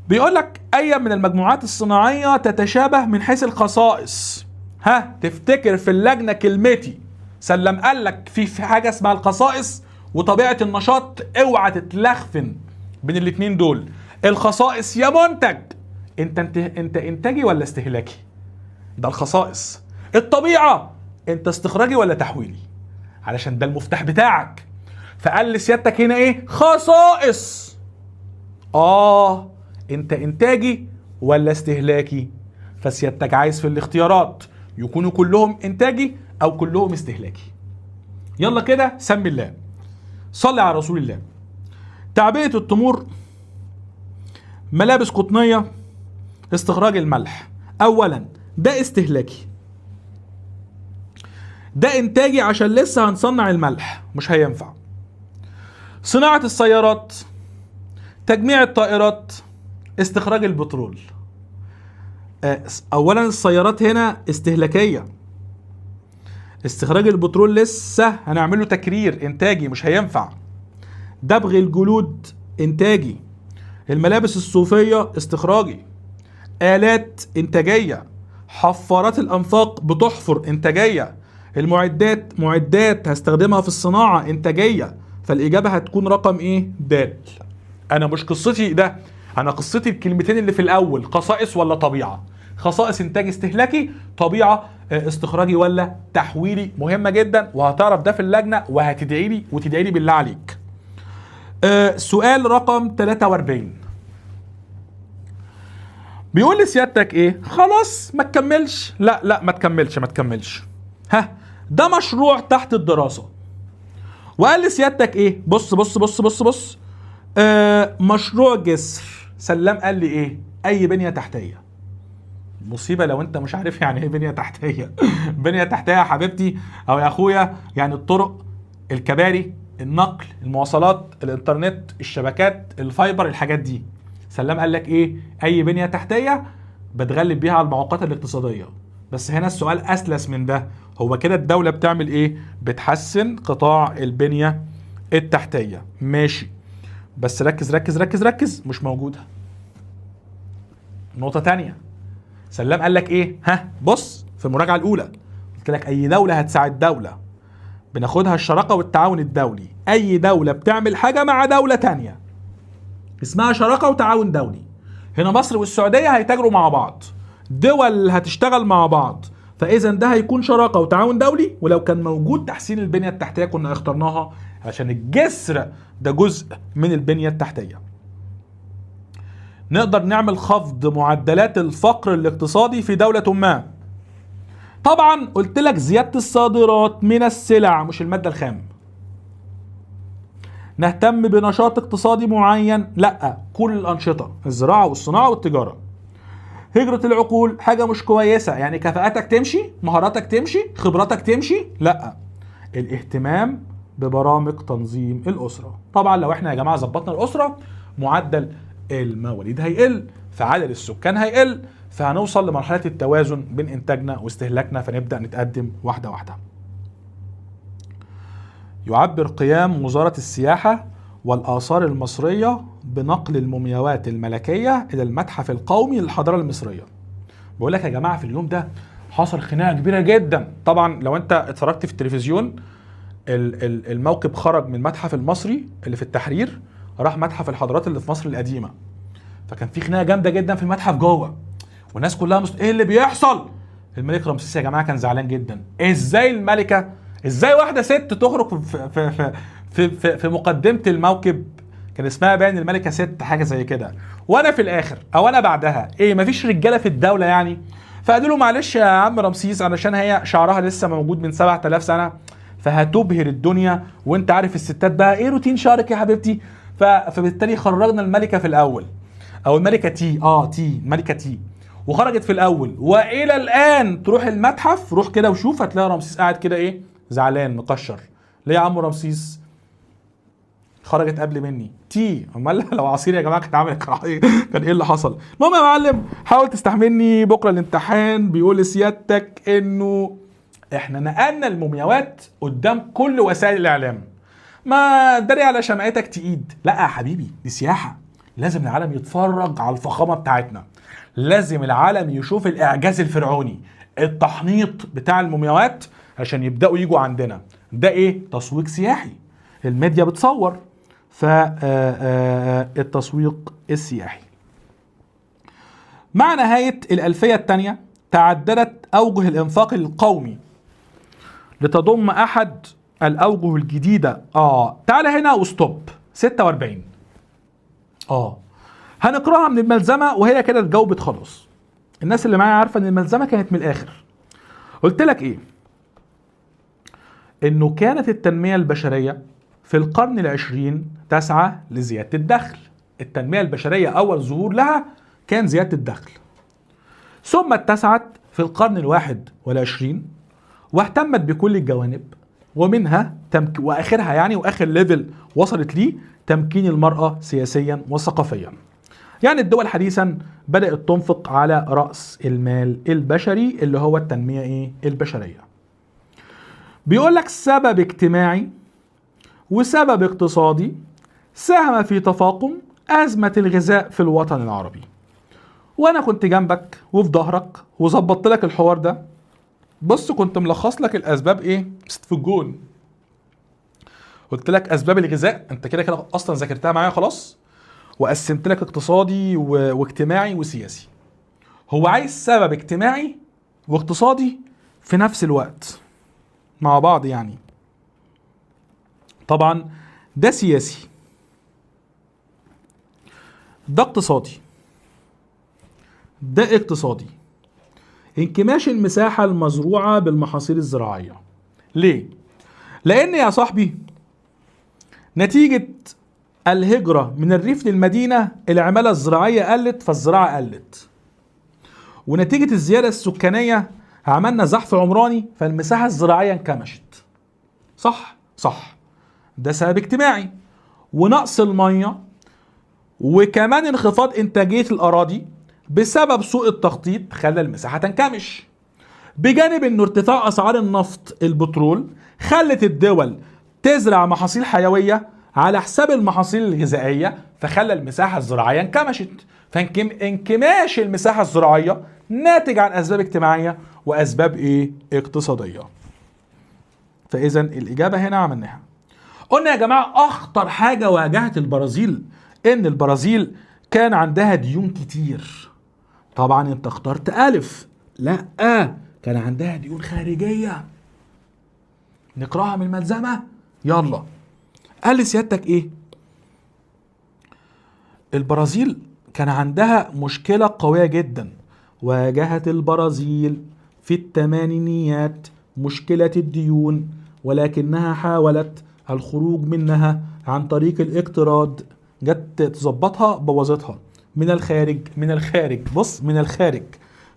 بيقول لك اي من المجموعات الصناعية تتشابه من حيث الخصائص. تفتكر في اللجنة كلمتي سلم قال لك في حاجة اسمها الخصائص، وطبيعه النشاط، اوعى تتلخفن بين الاتنين دول. الخصائص يا منتج، انت انتاجي ولا استهلاكي؟ ده الخصائص. الطبيعه، انت استخراجي ولا تحويلي؟ علشان ده المفتاح بتاعك. فقال لسيادتك هنا ايه؟ خصائص. انت انتاجي ولا استهلاكي؟ فسيادتك عايز في الاختيارات يكونوا كلهم انتاجي او كلهم استهلاكي. يلا كده سمي الله، صلي على رسول الله. تعبئة التمور، ملابس قطنية، استخراج الملح. اولا ده استهلاكي، ده انتاجي عشان لسه هنصنع الملح مش هينفع. صناعة السيارات، تجميع الطائرات، استخراج البترول. اولا السيارات هنا استهلاكية، استخراج البترول لسه هنعمله تكرير، انتاجي مش هينفع. دبغ الجلود انتاجي، الملابس الصوفية استخراجي، آلات انتاجية، حفارات الانفاق بتحفر انتاجية، المعدات معدات هستخدمها في الصناعة انتاجية. فالاجابة هتكون رقم ايه؟ د. انا مش قصتي ده، انا قصتي الكلمتين اللي في الاول، خصائص ولا طبيعة. خصائص انتاج استهلاكي، طبيعة استخراجي ولا تحويلي. مهمة جدا وهتعرف ده في اللجنة وهتدعي لي وتدعي لي بالله عليك. سؤال رقم 43 بيقول لي سيادتك ايه؟ خلاص ما تكملش. لا ما تكملش. ده مشروع تحت الدراسة. وقال لي سيادتك ايه؟ بص مشروع جسر. سلام قال لي ايه؟ اي بنية تحتية. مصيبة لو انت مش عارف يعني ايه بنية تحتية. بنية تحتية يا حبيبتي او يا اخويا يعني الطرق، الكباري، النقل، المواصلات، الانترنت، الشبكات، الفايبر، الحاجات دي. سلام قال لك ايه؟ اي بنية تحتية بتغلب بيها على المعوقات الاقتصادية. بس هنا السؤال اسلس من ده، هو كده الدولة بتعمل ايه؟ بتحسن قطاع البنية التحتية. ماشي، بس ركز مش موجودة. نقطة تانية، سلام قال لك ايه؟ بص في المراجعة الاولى قلت لك اي دولة هتساعد دولة بناخدها الشراكة والتعاون الدولي. اي دولة بتعمل حاجة مع دولة تانية اسمها شراكة وتعاون دولي. هنا مصر والسعودية هيتاجروا مع بعض، دول هتشتغل مع بعض، فاذا ده هيكون شراكة وتعاون دولي. ولو كان موجود تحسين البنية التحتية كنا اخترناها عشان الجسر ده جزء من البنية التحتية. نقدر نعمل خفض معدلات الفقر الاقتصادي في دولة ما. طبعا قلت لك زيادة الصادرات من السلع مش المادة الخام. نهتم بنشاط اقتصادي معين، لا كل الأنشطة، الزراعة والصناعة والتجارة. هجرة العقول حاجة مش كويسة، يعني كفاءتك تمشي، مهاراتك تمشي، خبراتك تمشي، لا. الاهتمام ببرامج تنظيم الأسرة. طبعا لو احنا يا جماعة ظبطنا الأسرة معدل المواليد هيقل، فعدد السكان هيقل، فهنوصل لمرحلة التوازن بين إنتاجنا واستهلاكنا، فنبدأ نتقدم واحدة واحدة. يعبر قيام وزارة السياحة والآثار المصرية بنقل المومياوات الملكية إلى المتحف القومي للحضارة المصرية. بقول لك يا جماعة في اليوم ده حصل خناقة كبيرة جدا. طبعا لو انت اتفرجت في التلفزيون، الموكب خرج من المتحف المصري اللي في التحرير راح متحف الحضارات اللي في مصر القديمة، فكان في خناقة جامدة جدا في المتحف جوه، والناس كلها ايه اللي بيحصل؟ الملك رمسيس يا جماعة كان زعلان جدا. ازاي الملكة، ازاي واحدة ست تخرج في مقدمة الموكب؟ كان اسمها باين الملكة ست حاجة زي كده، وانا في الاخر او انا بعدها ايه، مفيش رجالة في الدولة يعني؟ فقالوا له معلش يا عم رمسيس علشان هي شعرها لسه موجود من 7000 سنة فهتبهر الدنيا، وانت عارف الستات بقى ايه روتين شعرك يا حبيبتي. فبالتالي خرجنا الملكة في الاول، او الملكة الملكة تي، وخرجت في الاول. والى الان تروح المتحف، روح كده وشوف هتلاقي رمسيس قاعد كده ايه، زعلان مقشر. ليه يا عم رمسيس؟ خرجت قبل مني تي. امال لو عصير يا جماعه كانت عملت كان ايه اللي حصل؟ المهم يا معلم حاول تستحملني، بكره الامتحان بيقول لسيادتك انه احنا نقلنا المومياوات قدام كل وسائل الاعلام. ما داري على شمعتك تقيد. لا يا حبيبي دي سياحه، لازم العالم يتفرج على الفخامه بتاعتنا، لازم العالم يشوف الاعجاز الفرعوني، التحنيط بتاع المومياوات عشان يبداوا يجوا عندنا. ده ايه؟ تسويق سياحي. الميديا بتصور، فالتسويق السياحي. مع نهاية الألفية الثانية تعددت أوجه الإنفاق القومي لتضم أحد الأوجه الجديدة. تعالى هنا وستوب 46. هنقراها من الملزمة وهي كده اتجاوبت خلاص. الناس اللي معايا عارفة إن الملزمة كانت من الآخر. قلت لك إيه؟ إنه كانت التنمية البشرية في القرن العشرين تسعى لزيادة الدخل. التنمية البشرية أول ظهور لها كان زيادة الدخل، ثم اتسعت في القرن الواحد والعشرين واهتمت بكل الجوانب، ومنها وآخرها يعني وآخر ليفل وصلت ليه تمكين المرأة سياسيا وثقافيا. يعني الدول حديثا بدأت تنفق على رأس المال البشري اللي هو التنمية البشرية. بيقول لك سبب اجتماعي وسبب اقتصادي ساهم في تفاقم أزمة الغذاء في الوطن العربي. وأنا كنت جنبك وفي ظهرك وظبطت لك الحوار ده. بص كنت ملخص لك الأسباب في الجون. قلت لك أسباب الغذاء أنت كده كده أصلا ذاكرتها معايا خلاص، وقسمت لك اقتصادي واجتماعي وسياسي. هو عايز سبب اجتماعي واقتصادي في نفس الوقت مع بعض يعني. طبعا ده سياسي، ده اقتصادي، ده اقتصادي. انكماش المساحة المزروعة بالمحاصيل الزراعية. ليه؟ لأن يا صاحبي نتيجة الهجرة من الريف للمدينة العمالة الزراعية قلت فالزراعة قلت، ونتيجة الزيادة السكانية عملنا زحف عمراني فالمساحة الزراعية انكمشت. صح، ده سبب اجتماعي. ونقص المية، وكمان انخفاض انتاجية الأراضي بسبب سوء التخطيط خلى المساحة تنكمش، بجانب انه ارتفاع اسعار النفط البترول خلت الدول تزرع محاصيل حيوية على حساب المحاصيل الغذائية فخلى المساحة الزراعية انكمشت. فانكماش المساحة الزراعية ناتج عن اسباب اجتماعية واسباب اقتصادية. فاذا الاجابة هنا عملناها. قلنا يا جماعة اخطر حاجة واجهت البرازيل ان البرازيل كان عندها ديون كتير. طبعا انت اخترت الف. لا، كان عندها ديون خارجية. نقراها من الملزمة. يلا. قال لي سيادتك البرازيل كان عندها مشكلة قوية جدا. واجهت البرازيل في الثمانينيات مشكلة الديون، ولكنها حاولت الخروج منها عن طريق الاقتراض. جت تظبطها بوظتها من الخارج.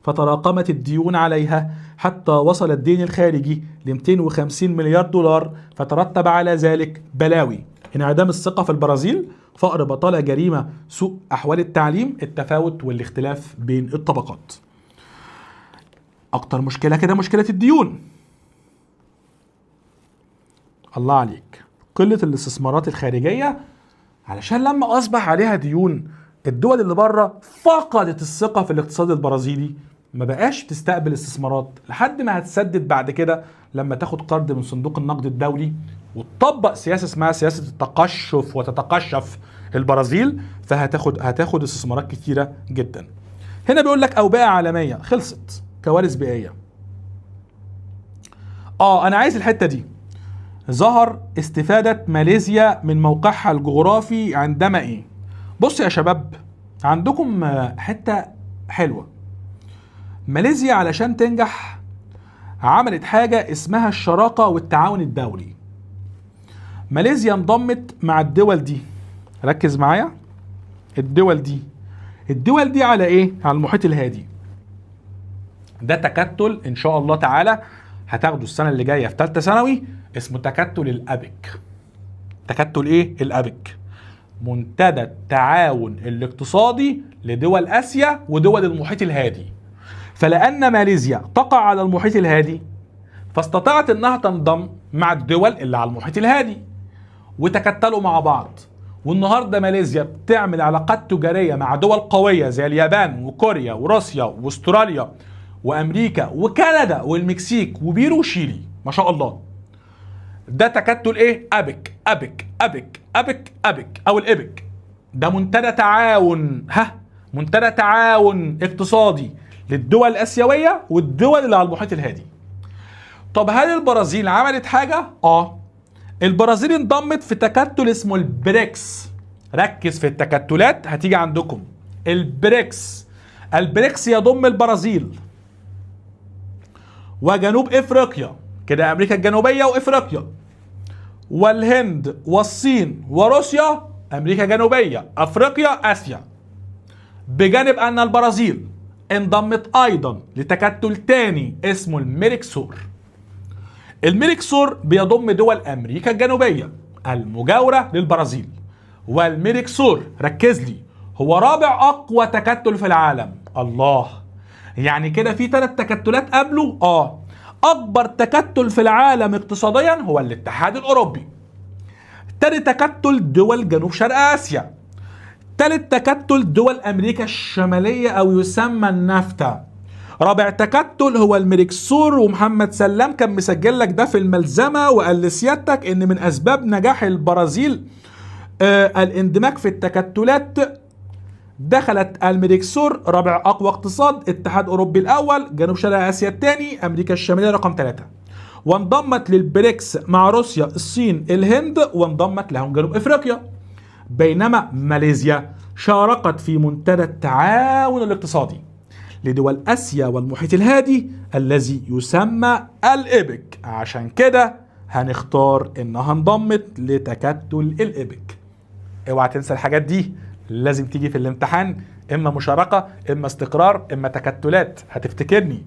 فتراكمت الديون عليها حتى وصل الدين الخارجي ل 250 مليار دولار، فترتب على ذلك بلاوي: انعدام الثقة في البرازيل، فقر، بطالة، جريمة، سوء أحوال التعليم، التفاوت والاختلاف بين الطبقات. أكتر مشكلة كده مشكلة الديون. الله عليك، قلة الاستثمارات الخارجية، علشان لما أصبح عليها ديون الدول اللي بره فقدت الثقة في الاقتصاد البرازيلي، ما بقاش تستقبل استثمارات لحد ما هتسدد بعد كده لما تاخد قرض من صندوق النقد الدولي وتطبق سياسة اسمها سياسة التقشف وتتقشف البرازيل، هتاخد استثمارات كتيرة جدا. هنا بيقول لك أوبئة عالمية خلصت، كوارث بيئية. أنا عايز الحتة دي. ظهر استفادة ماليزيا من موقعها الجغرافي عندما بص يا شباب، عندكم حتة حلوة. ماليزيا علشان تنجح عملت حاجة اسمها الشراكة والتعاون الدولي. ماليزيا انضمت مع الدول دي، ركز معايا، الدول دي على على المحيط الهادي. ده تكتل ان شاء الله تعالى هتاخده السنة اللي جاية في ثالثة ثانوي، اسمه تكتل الأبك. تكتل الأبك، منتدى التعاون الاقتصادي لدول آسيا ودول المحيط الهادي. فلأن ماليزيا تقع على المحيط الهادي فاستطاعت انها تنضم مع الدول اللي على المحيط الهادي وتكتلوا مع بعض. والنهارده ماليزيا بتعمل علاقات تجارية مع دول قوية زي اليابان وكوريا وروسيا واستراليا وامريكا وكندا والمكسيك وبيرو وشيلي، ما شاء الله. ده تكتل ايه؟ ابك ابك ابك ابك ابك او الابك. ده منتدى تعاون، منتدى تعاون اقتصادي للدول الاسيويه والدول اللي على المحيط الهادي. طب هل البرازيل عملت حاجه؟ البرازيل انضمت في تكتل اسمه البريكس. ركز في التكتلات هتيجي عندكم. البريكس يضم البرازيل وجنوب افريقيا، كده امريكا الجنوبيه وافريقيا، والهند والصين وروسيا، امريكا الجنوبيه، افريقيا، اسيا. بجانب ان البرازيل انضمت ايضا لتكتل تاني اسمه الميركسور. الميركسور بيضم دول امريكا الجنوبيه المجاوره للبرازيل. والميركسور ركز لي هو رابع اقوى تكتل في العالم. الله، يعني كده في 3 تكتلات قبله. اكبر تكتل في العالم اقتصاديا هو الاتحاد الاوروبي. تاني تكتل دول جنوب شرق اسيا. تالت تكتل دول امريكا الشماليه او يسمى النافتا. رابع تكتل هو الميركسور، ومحمد سلام كان مسجل لك ده في الملزمه وقال لسيادتك ان من اسباب نجاح البرازيل الاندماج في التكتلات. دخلت الميركسور رابع اقوى اقتصاد، اتحاد اوروبي الاول، جنوب شرق اسيا الثاني، امريكا الشماليه رقم 3، وانضمت للبريكس مع روسيا، الصين، الهند، وانضمت لهم جنوب افريقيا. بينما ماليزيا شاركت في منتدى التعاون الاقتصادي لدول اسيا والمحيط الهادي الذي يسمى الإبك. عشان كده هنختار انها انضمت لتكتل الإبك. اوعى تنسى الحاجات دي، لازم تيجي في الامتحان، اما مشاركة، اما استقرار، اما تكتلات، هتفتكرني.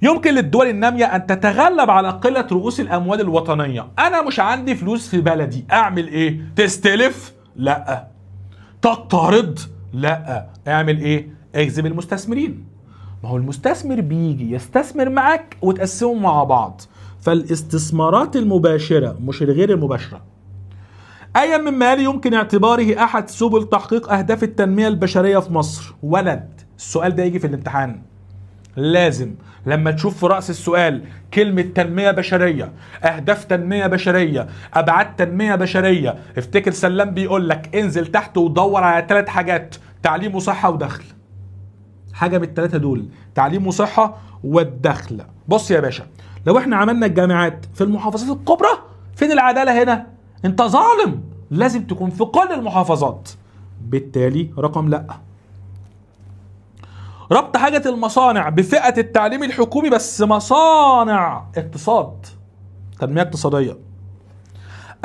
يمكن للدول النامية ان تتغلب على قلة رؤوس الاموال الوطنية. انا مش عندي فلوس في بلدي، اعمل ايه؟ تستلف؟ لا. تقترض؟ لا. اعمل ايه؟ اجذب المستثمرين. ما هو المستثمر بيجي يستثمر معاك وتقسموا مع بعض. فالاستثمارات المباشرة مش الغير المباشرة. أي مما يلي يمكن اعتباره أحد سبل تحقيق أهداف التنمية البشرية في مصر؟ ولد، السؤال ده يجي في الامتحان. لازم لما تشوف في رأس السؤال كلمة تنمية بشرية، أهداف تنمية بشرية، أبعاد تنمية بشرية، افتكر سلام بيقول لك انزل تحت ودور على 3 حاجات: تعليم وصحة ودخل. حاجة من ال3 دول، تعليم وصحة والدخل. بص يا باشا، لو احنا عملنا الجامعات في المحافظات الكبرى، فين العدالة هنا؟ انت ظالم، لازم تكون في كل المحافظات. بالتالي رقم لا. ربط حاجة المصانع بفئة التعليم الحكومي، بس مصانع اقتصاد، تنمية اقتصادية.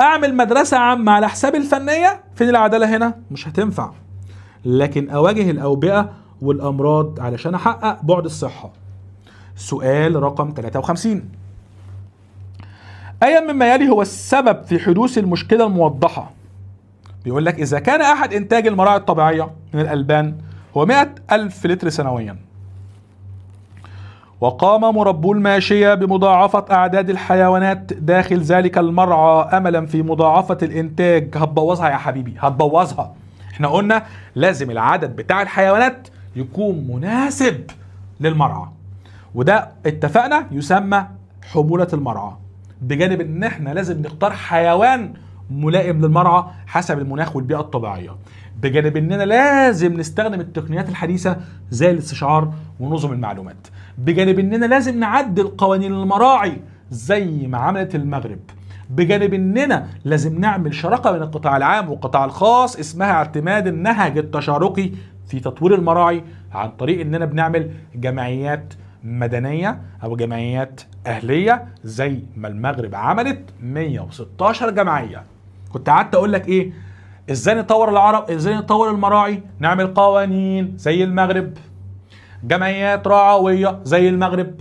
اعمل مدرسة عامة على حساب الفنية، فين العدالة هنا؟ مش هتنفع. لكن اواجه الاوبئة والامراض علشان احقق بعد الصحة. سؤال رقم 53. أي مما يلي هو السبب في حدوث المشكلة الموضحة؟ بيقول لك إذا كان أحد إنتاج المراعي الطبيعية من الألبان هو 100,000 لتر سنويا، وقام مربو الماشية بمضاعفة أعداد الحيوانات داخل ذلك المرعى أملا في مضاعفة الإنتاج. هتبوظها يا حبيبي، هتبوظها. احنا قلنا لازم العدد بتاع الحيوانات يكون مناسب للمرعى، وده اتفقنا يسمى حمولة المرعى. بجانب ان احنا لازم نختار حيوان ملائم للمرعى حسب المناخ والبيئة الطبيعية. بجانب اننا لازم نستخدم التقنيات الحديثة زي الاستشعار ونظم المعلومات. بجانب اننا لازم نعدل قوانين المراعي زي ما عملت المغرب. بجانب اننا لازم نعمل شراكة بين القطاع العام والقطاع الخاص اسمها اعتماد النهج التشاركي في تطوير المراعي، عن طريق اننا بنعمل جمعيات مدنية او جمعيات اهلية زي ما المغرب عملت 116 جمعية. كنت قعدت اقول لك ايه؟ ازاي نطور العرب، ازاي نطور المراعي؟ نعمل قوانين زي المغرب، جمعيات رعوية زي المغرب،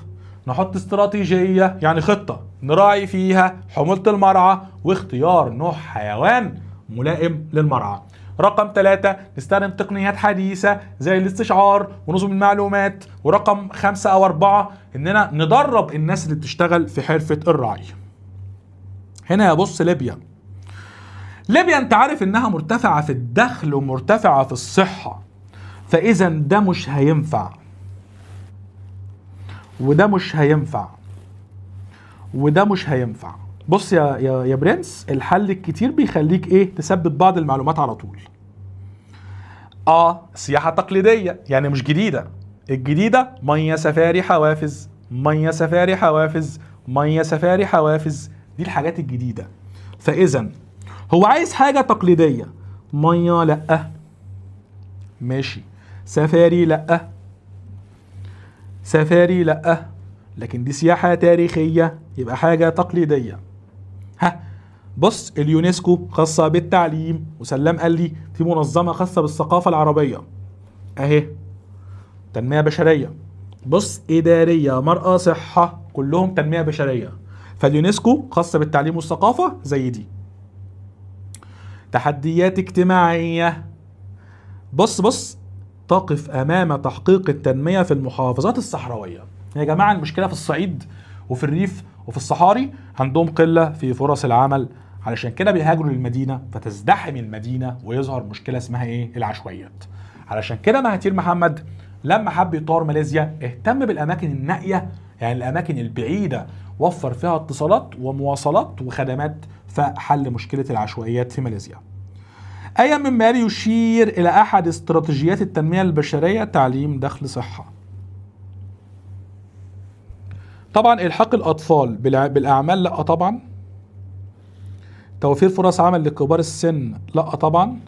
نحط استراتيجية يعني خطة نراعي فيها حمولة المرعى واختيار نوع حيوان ملائم للمرعى. رقم 3 نستخدم تقنيات حديثة زي الاستشعار ونظم المعلومات. ورقم 5 أو 4 إننا ندرب الناس اللي بتشتغل في حرفة الرعي. هنا يا بص، ليبيا انت عارف انها مرتفعة في الدخل ومرتفعة في الصحة، فإذا ده مش هينفع وده مش هينفع. وده مش هينفع. بص يا برنس، الحل الكتير بيخليك ايه تثبت بعض المعلومات على طول. سياحة تقليدية يعني مش جديدة. الجديدة مية سفاري حوافز، مية سفاري حوافز، مية سفاري حوافز، دي الحاجات الجديدة. فإذا هو عايز حاجة تقليدية، مية لأ، ماشي، سفاري لأ، سفاري لأ، لكن دي سياحة تاريخية يبقى حاجة تقليدية. بص، اليونسكو خاصة بالتعليم، وسلام قال لي في منظمة خاصة بالثقافة العربية اهي، تنمية بشرية. بص، إدارية، مرأة، صحة، كلهم تنمية بشرية. فاليونسكو خاصة بالتعليم والثقافة زي دي. تحديات اجتماعية، بص تقف أمام تحقيق التنمية في المحافظات الصحراوية. يا جماعة المشكلة في الصعيد وفي الريف وفي الصحاري عندهم قلة في فرص العمل، علشان كده بيهاجروا للمدينة، فتزدحم المدينة ويظهر مشكلة اسمها ايه؟ العشوائيات. علشان كده مهاتير محمد لما حب يطور ماليزيا اهتم بالأماكن النائية، يعني الأماكن البعيدة، وفر فيها اتصالات ومواصلات وخدمات، فحل مشكلة العشوائيات في ماليزيا. أي مما يشير إلى أحد استراتيجيات التنمية البشرية تعليم دخل صحة. طبعا إلحاق الأطفال بالأعمال لا طبعا. توفير فرص عمل لكبار السن لا طبعا.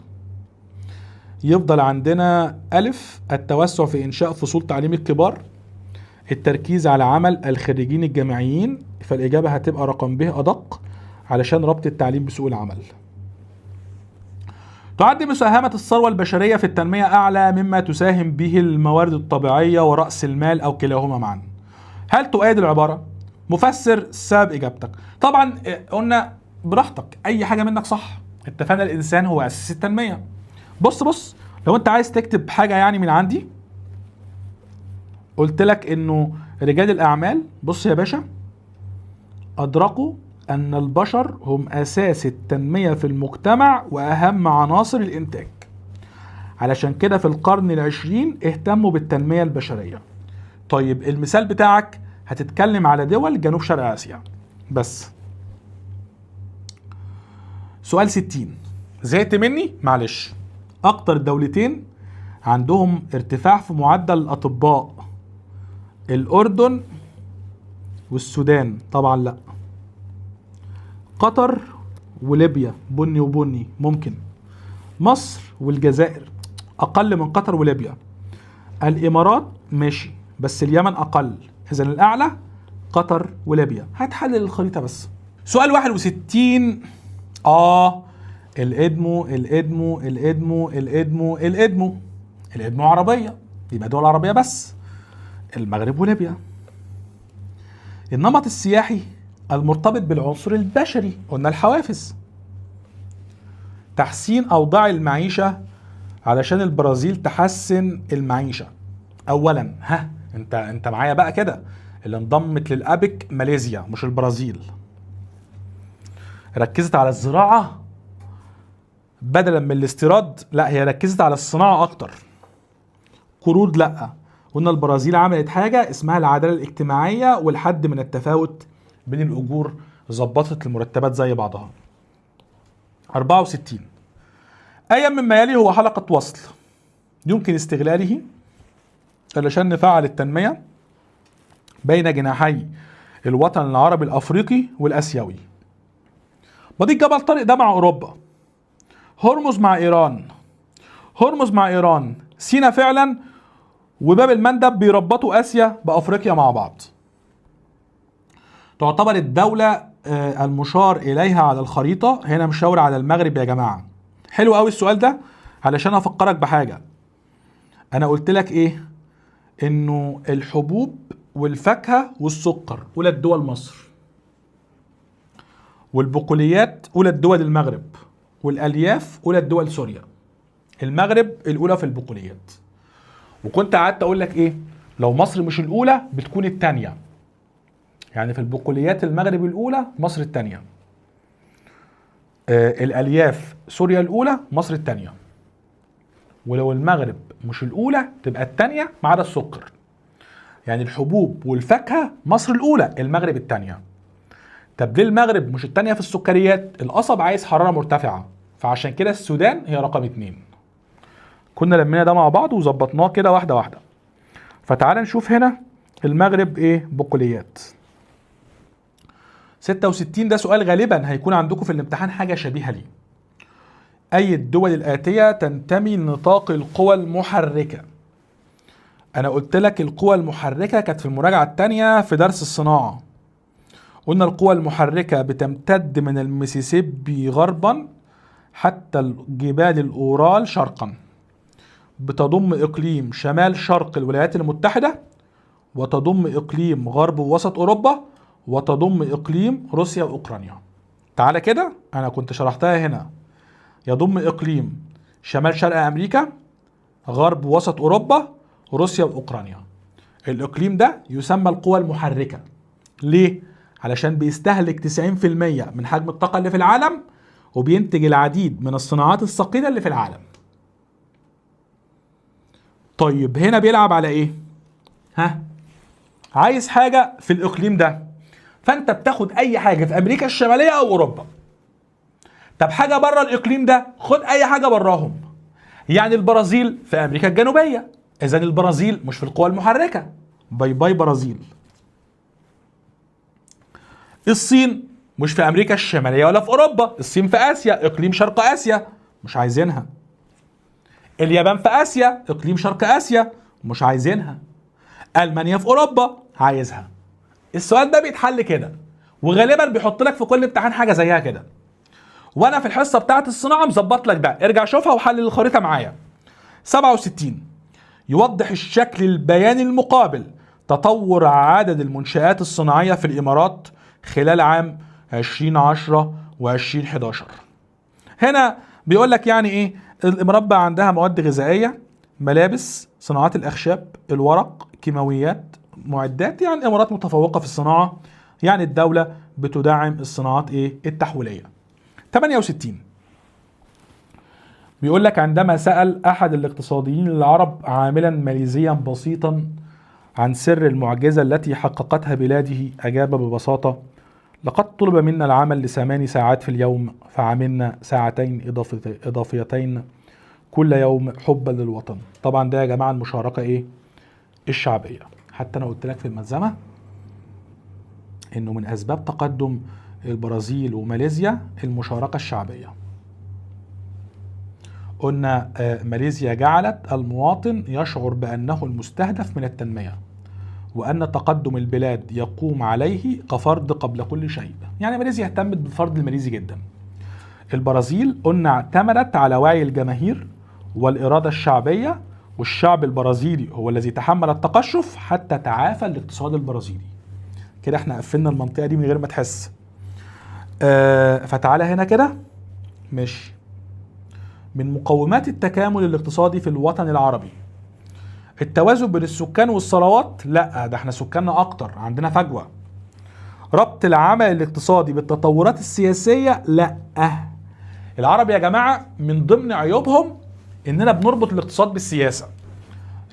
يفضل عندنا ألف التوسع في إنشاء فصول تعليم الكبار. التركيز على عمل الخريجين الجامعيين، فالإجابة هتبقى رقم ب أدق علشان ربط التعليم بسوق العمل. تعد مساهمة الثروة البشرية في التنمية أعلى مما تساهم به الموارد الطبيعية ورأس المال أو كلاهما معا. هل تؤيد العبارة؟ مفسر سبب إجابتك. طبعا قلنا براحتك، أي حاجة منك صح. اتفقنا الإنسان هو أساس التنمية. بص لو أنت عايز تكتب حاجة يعني من عندي، قلت لك إنه رجال الأعمال، بص يا باشا، أدركوا أن البشر هم أساس التنمية في المجتمع وأهم عناصر الإنتاج. علشان كده في القرن العشرين اهتموا بالتنمية البشرية. طيب المثال بتاعك هتتكلم على دول جنوب شرق آسيا بس. سؤال 60. زهقت مني؟ معلش. أكتر دولتين عندهم ارتفاع في معدل الأطباء، الأردن والسودان؟ طبعا لا. قطر وليبيا، بني وبني ممكن. مصر والجزائر أقل من قطر وليبيا. الإمارات ماشي، بس اليمن أقل. إذن الأعلى قطر وليبيا. هتحلل الخريطة بس. سؤال 61. الإدمو عربية، يبقى دول عربية بس، المغرب وليبيا. النمط السياحي المرتبط بالعنصر البشري، قلنا الحوافز. تحسين أوضاع المعيشة، علشان البرازيل تحسن المعيشة. أولا انت معايا بقى كده، اللي انضمت للأبك ماليزيا مش البرازيل. ركزت على الزراعة بدلا من الاستيراد، لا هي ركزت على الصناعة أكتر. قروض لا، قلنا البرازيل عملت حاجة اسمها العدالة الاجتماعية والحد من التفاوت بين الأجور، ظبطت المرتبات زي بعضها. 64. أي مما يلي هو حلقة وصل يمكن استغلاله علشان نفعل التنمية بين جناحي الوطن العربي الأفريقي والأسيوي؟ مضيق جبل طارق ده مع أوروبا، هرمز مع إيران، سينا فعلا، وباب المندب بيربطوا آسيا بأفريقيا مع بعض. تعتبر الدولة المشار إليها على الخريطة هنا مشاور على المغرب يا جماعة. حلو قوي السؤال ده، علشان أفكرك بحاجة. أنا قلت لك إيه؟ إنه الحبوب والفاكهة والسكر أولى الدول مصر، والبقوليات أولى الدول المغرب، والألياف أولى الدول سوريا. المغرب الأولى في البقوليات. وكنت قعدت أقول لك إيه؟ لو مصر مش الأولى بتكون التانية. يعني في البقوليات المغرب الأولى، مصر التانية. الألياف سوريا الأولى، مصر التانية. ولو المغرب مش الأولى تبقى التانية ما عدا السكر. يعني الحبوب والفاكهة مصر الأولى، المغرب التانية. طب ليه المغرب مش التانية في السكريات؟ القصب عايز حرارة مرتفعة، فعشان كده السودان هي رقم 2. كنا لمينا ده مع بعض وظبطناه كده واحدة واحدة. فتعال نشوف هنا المغرب ايه بقوليات. 66 ده سؤال غالبا هيكون عندكم في الامتحان حاجة شبيهة ليه. أي الدول الآتية تنتمي لنطاق القوى المحركة؟ أنا قلت لك القوى المحركة كانت في المراجعة التانية في درس الصناعة. قلنا القوى المحركة بتمتد من المسيسيبي غربا حتى جبال الأورال شرقا، بتضم إقليم شمال شرق الولايات المتحدة، وتضم إقليم غرب ووسط أوروبا، وتضم إقليم روسيا وأوكرانيا. تعالى كده، أنا كنت شرحتها هنا. يضم إقليم شمال شرق أمريكا، غرب ووسط أوروبا، روسيا وأوكرانيا. الإقليم ده يسمى القوى المحركة. ليه؟ علشان بيستهلك 90% من حجم الطاقة اللي في العالم، وبينتج العديد من الصناعات الثقيلة اللي في العالم. طيب هنا بيلعب على ايه؟ عايز حاجة في الإقليم ده، فأنت بتاخد أي حاجة في أمريكا الشمالية أو أوروبا. طب حاجة بره الإقليم ده، خد أي حاجة براهم. يعني البرازيل في أمريكا الجنوبية، إذا البرازيل مش في القوى المحركة. باي باي برازيل. الصين مش في أمريكا الشمالية ولا في أوروبا، الصين في آسيا، إقليم شرق آسيا، مش عايزينها. اليابان في آسيا، إقليم شرق آسيا، مش عايزينها. ألمانيا في أوروبا، عايزها. السؤال ده بيتحل كده، وغالبا بيحط لك في كل امتحان حاجة زيها كده. وأنا في الحصة بتاعت الصناعة مظبط لك ده، ارجع شوفها وحلل الخريطة معايا. 67 يوضح الشكل البياني المقابل تطور عدد المنشآت الصناعية في الإمارات خلال عام 2010 و2011. هنا بيقول لك يعني ايه؟ الامارات بقى عندها مواد غذائيه، ملابس، صناعات الاخشاب، الورق، كيماويات، معدات. يعني الامارات متفوقه في الصناعه، يعني الدوله بتدعم الصناعات ايه؟ التحويليه. 68 بيقول لك عندما سأل احد الاقتصاديين العرب عاملا ماليزيا بسيطا عن سر المعجزه التي حققتها بلاده، اجاب ببساطه: لقد طلب منا العمل ل8 ساعات في اليوم، فعملنا ساعتين إضافيتين كل يوم حبا للوطن. طبعا ده يا جماعة المشاركة ايه؟ الشعبية. حتى انا قلت لك في الملزمة انه من اسباب تقدم البرازيل وماليزيا المشاركة الشعبية. قلنا ماليزيا جعلت المواطن يشعر بأنه المستهدف من التنمية، وأن تقدم البلاد يقوم عليه كفرد قبل كل شيء. يعني ماليزيا اهتمت بالفرد الماليزي جدا. البرازيل قلنا اعتمدت على وعي الجماهير والإرادة الشعبية، والشعب البرازيلي هو الذي تحمل التقشف حتى تعافى الاقتصاد البرازيلي. كده احنا قفلنا المنطقة دي من غير ما تحس. فتعالى هنا كده. ماشي. من مقومات التكامل الاقتصادي في الوطن العربي التوازن بين السكان والثروات؟ لا، ده احنا سكاننا اكتر، عندنا فجوة. ربط العمل الاقتصادي بالتطورات السياسية؟ لا. العرب يا جماعة من ضمن عيوبهم اننا بنربط الاقتصاد بالسياسة.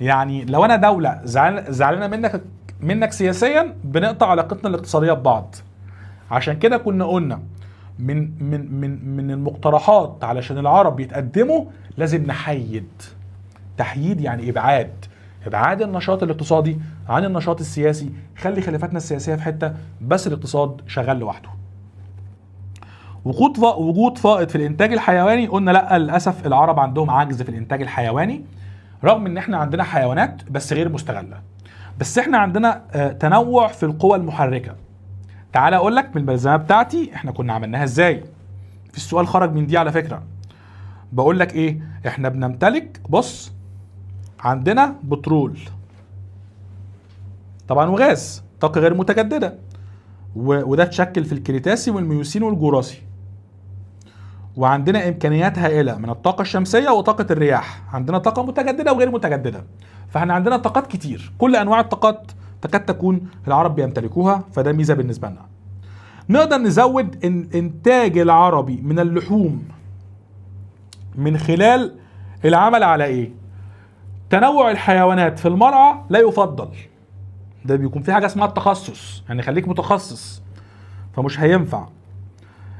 يعني لو انا دولة زعلانة منك سياسيا، بنقطع علاقتنا الاقتصادية ببعض. عشان كده كنا قلنا من المقترحات علشان العرب يتقدموا لازم نحيد. تحييد يعني ابعاد النشاط الاقتصادي عن النشاط السياسي، خلي خلافاتنا السياسيه في حته بس الاقتصاد شغال لوحده. وجود فائض في الانتاج الحيواني؟ قلنا لا، للاسف العرب عندهم عجز في الانتاج الحيواني، رغم ان احنا عندنا حيوانات بس غير مستغله. بس احنا عندنا تنوع في القوى المحركه. تعال اقول لك من الملزمه بتاعتي احنا كنا عملناها ازاي. في السؤال خرج من دي على فكره. بقول لك ايه؟ احنا بنمتلك، بص، عندنا بترول طبعا وغاز، طاقة غير متجددة، وده تشكل في الكريتاسي والميوسين والجوراسي. وعندنا إمكانيات هائلة من الطاقة الشمسية وطاقة الرياح، عندنا طاقة متجددة وغير متجددة. فاحنا عندنا طاقات كتير، كل أنواع الطاقات تكاد تكون العرب بيمتلكوها، فده ميزة بالنسبة لنا. نقدر نزود إنتاج العربي من اللحوم من خلال العمل على إيه؟ تنوع الحيوانات في المرعى لا يفضل، ده بيكون في حاجه اسمها التخصص، يعني خليك متخصص. فمش هينفع.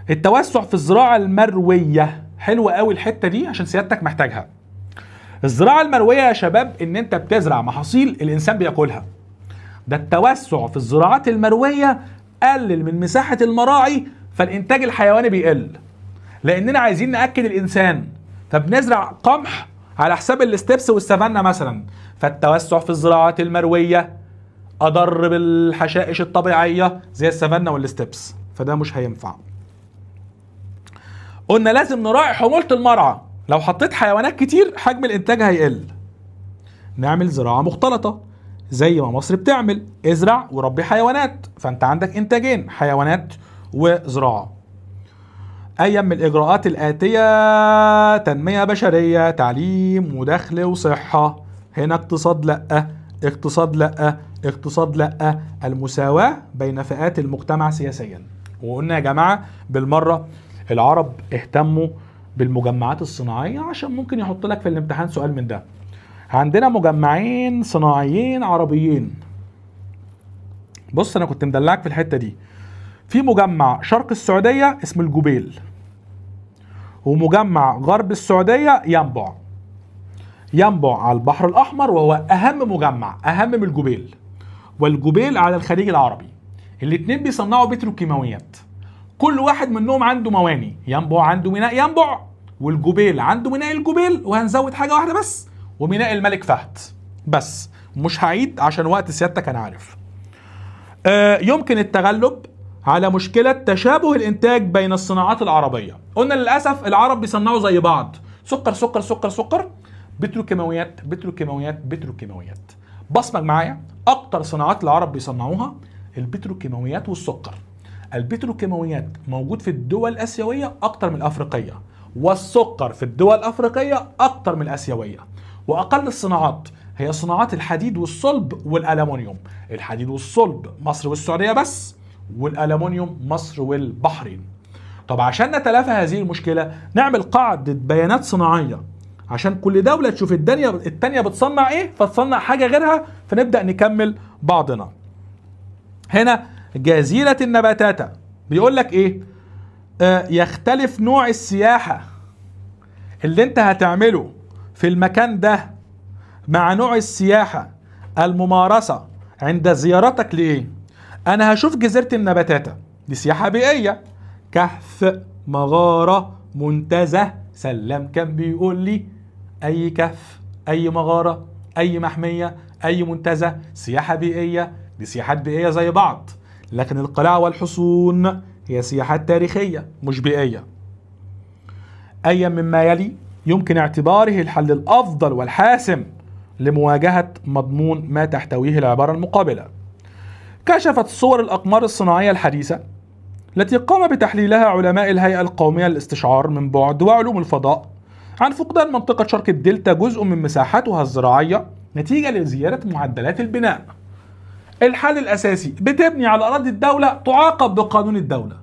التوسع في الزراعة المروية، حلوة قوي الحتة دي عشان سيادتك محتاجها. الزراعة المروية يا شباب ان انت بتزرع محاصيل الانسان بياكلها. ده التوسع في الزراعات المروية قلل من مساحة المراعي، فالانتاج الحيواني بيقل، لاننا عايزين ناكل الانسان، فبنزرع قمح على حساب الستبس والسافانا مثلا. فالتوسع في الزراعات المروية اضر بالحشائش الطبيعية زي السافانا والستبس، فده مش هينفع. قلنا لازم نراعي حمولة المرعى، لو حطيت حيوانات كتير حجم الانتاج هيقل. نعمل زراعة مختلطة زي ما مصر بتعمل، ازرع وربي حيوانات، فانت عندك انتاجين، حيوانات وزراعة. اي من الاجراءات الاتية: تنمية بشرية، تعليم ودخل وصحة. هنا اقتصاد لا، اقتصاد لا، اقتصاد لا. المساواة بين فئات المجتمع سياسيا. وقلنا يا جماعة بالمرة العرب اهتموا بالمجمعات الصناعية عشان ممكن يحط لك في الامتحان سؤال من ده. عندنا مجمعين صناعيين عربيين. بص انا كنت مدلعك في الحتة دي. في مجمع شرق السعودية اسمه الجبيل، ومجمع غرب السعودية ينبع. ينبع على البحر الأحمر وهو أهم مجمع، أهم من الجبيل. والجبيل على الخليج العربي. الاتنين بيصنعوا بتروكيماويات، كل واحد منهم عنده مواني. ينبع عنده ميناء ينبع، والجبيل عنده ميناء الجبيل، وهنزود حاجة واحدة بس، وميناء الملك فهد. بس مش هعيد عشان وقت سيادتك أنا عارف. يمكن التغلب على مشكلة تشابه الإنتاج بين الصناعات العربية. قلنا للأسف العرب بيصنعوا زي بعض، سكر سكر سكر سكر، بتروكيماويات بتروكيماويات بتروكيماويات. بصمج معايا، أكتر صناعات العرب بيصنعوها البتروكيماويات والسكر. البتروكيماويات موجود في الدول الآسيوية أكتر من الأفريقية، والسكر في الدول الأفريقية أكتر من الآسيوية. وأقل الصناعات هي صناعات الحديد والصلب والألمنيوم. الحديد والصلب مصر والسعودية بس، والألمنيوم مصر والبحرين. طب عشان نتلافى هذه المشكلة نعمل قاعدة بيانات صناعية، عشان كل دولة تشوف التانية بتصنع ايه فتصنع حاجة غيرها، فنبدأ نكمل بعضنا. هنا جزيرة النباتات بيقول لك ايه؟ يختلف نوع السياحة اللي انت هتعمله في المكان ده مع نوع السياحة الممارسة عند زيارتك لإيه؟ أنا هشوف جزيرة النباتات دي سياحة بيئية، كهف، مغارة، منتزه. سلام كان بيقول لي أي كهف، أي مغارة، أي محمية، أي منتزه سياحة بيئية، دي سياحات بيئية زي بعض. لكن القلاع والحصون هي سياحات تاريخية مش بيئية. أي مما يلي يمكن اعتباره الحل الأفضل والحاسم لمواجهة مضمون ما تحتويه العبارة المقابلة. كشفت صور الأقمار الصناعية الحديثة التي قام بتحليلها علماء الهيئة القومية للاستشعار من بعد وعلوم الفضاء عن فقدان منطقة شرق الدلتا جزء من مساحتها الزراعية نتيجة لزيادة معدلات البناء. الحل الأساسي: بتبني على أراضي الدولة تعاقب بقانون الدولة.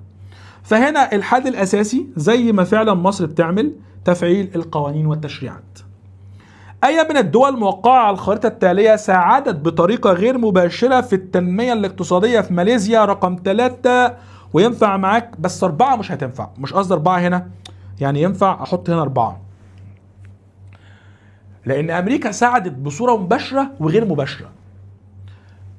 فهنا الحل الأساسي زي ما فعلا مصر بتعمل، تفعيل القوانين والتشريعات. أي من الدول الموقعة على الخريطة التالية ساعدت بطريقة غير مباشرة في التنمية الاقتصادية؟ في ماليزيا رقم 3، وينفع معاك بس 4 مش هتنفع، مش قصدي 4 هنا، يعني ينفع أحط هنا 4، لأن أمريكا ساعدت بصورة مباشرة وغير مباشرة.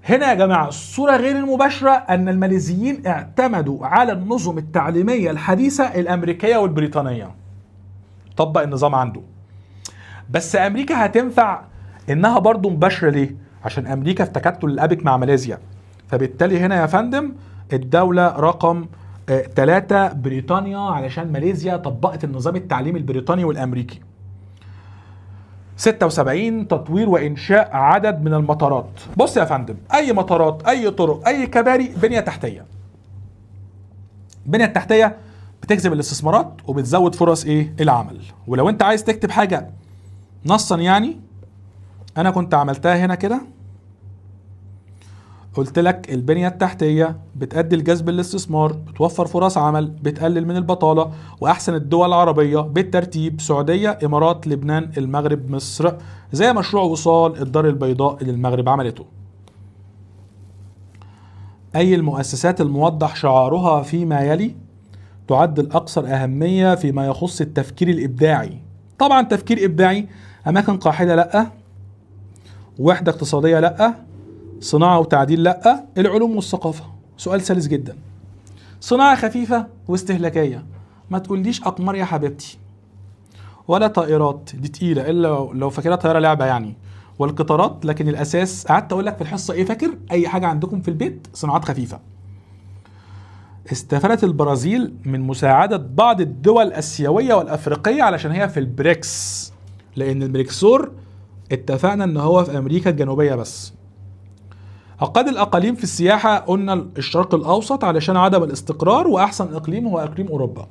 هنا يا جماعة الصورة غير المباشرة أن الماليزيين اعتمدوا على النظم التعليمية الحديثة الأمريكية والبريطانية، طبق النظام عنده. بس أمريكا هتنفع إنها برضو مباشرة. ليه؟ عشان أمريكا في تكتل الأبك مع ماليزيا، فبالتالي هنا يا فندم الدولة رقم 3 بريطانيا، علشان ماليزيا طبقت النظام التعليمي البريطاني والأمريكي. 76 تطوير وإنشاء عدد من المطارات. بص يا فندم، أي مطارات، أي طرق، أي كباري، بنية تحتية. البنية التحتية بتجذب الاستثمارات وبتزود فرص ايه؟ العمل. ولو انت عايز تكتب حاجة نصا، يعني انا كنت عملتها هنا كده، قلت لك البنية التحتية بتؤدي لجذب الاستثمار، بتوفر فرص عمل، بتقلل من البطالة، واحسن الدول العربية بالترتيب: سعودية، امارات، لبنان، المغرب، مصر، زي مشروع وصال الدار البيضاء اللي المغرب عملته. أي المؤسسات الموضح شعارها فيما يلي تعد الأكثر أهمية فيما يخص التفكير الإبداعي؟ طبعا تفكير إبداعي، أماكن قاحلة لأ، وحدة اقتصادية لأ، صناعة وتعديل لأ، العلوم والثقافة. سؤال سلس جدا. صناعة خفيفة واستهلاكية، ما تقوليش أقمار يا حبيبتي، ولا طائرات دي تقيلة إلا لو فاكرها طيارة لعبة يعني، والقطارات، لكن الأساس قعدت أقول لك في الحصة إيه، فاكر أي حاجة عندكم في البيت صناعات خفيفة. استفادت البرازيل من مساعدة بعض الدول الآسيوية والأفريقية علشان هي في البريكس، لأن الميركسور اتفقنا إن هو في أمريكا الجنوبية بس. عقاد الأقاليم في السياحة، قلنا الشرق الأوسط علشان عدم الاستقرار، وأحسن إقليم هو إقليم أوروبا.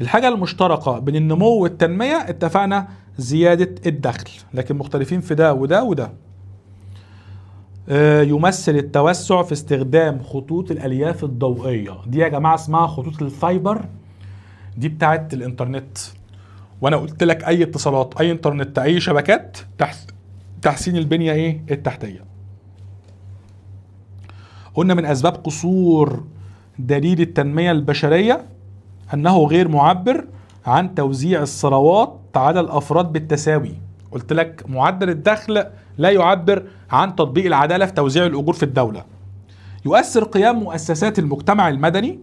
الحاجة المشتركة بين النمو والتنمية، اتفقنا زيادة الدخل، لكن مختلفين في ده وده وده. يمثل التوسع في استخدام خطوط الألياف الضوئية، دي يا جماعة اسمها خطوط الفايبر، دي بتاعت الإنترنت. وأنا قلت لك أي اتصالات، أي إنترنت، أي شبكات، تحسين البنية إيه التحتية. قلنا من أسباب قصور دليل التنمية البشرية أنه غير معبر عن توزيع الثروات على الأفراد بالتساوي. قلت لك معدل الدخل لا يعبر عن تطبيق العدالة في توزيع الأجور في الدولة. يؤثر قيام مؤسسات المجتمع المدني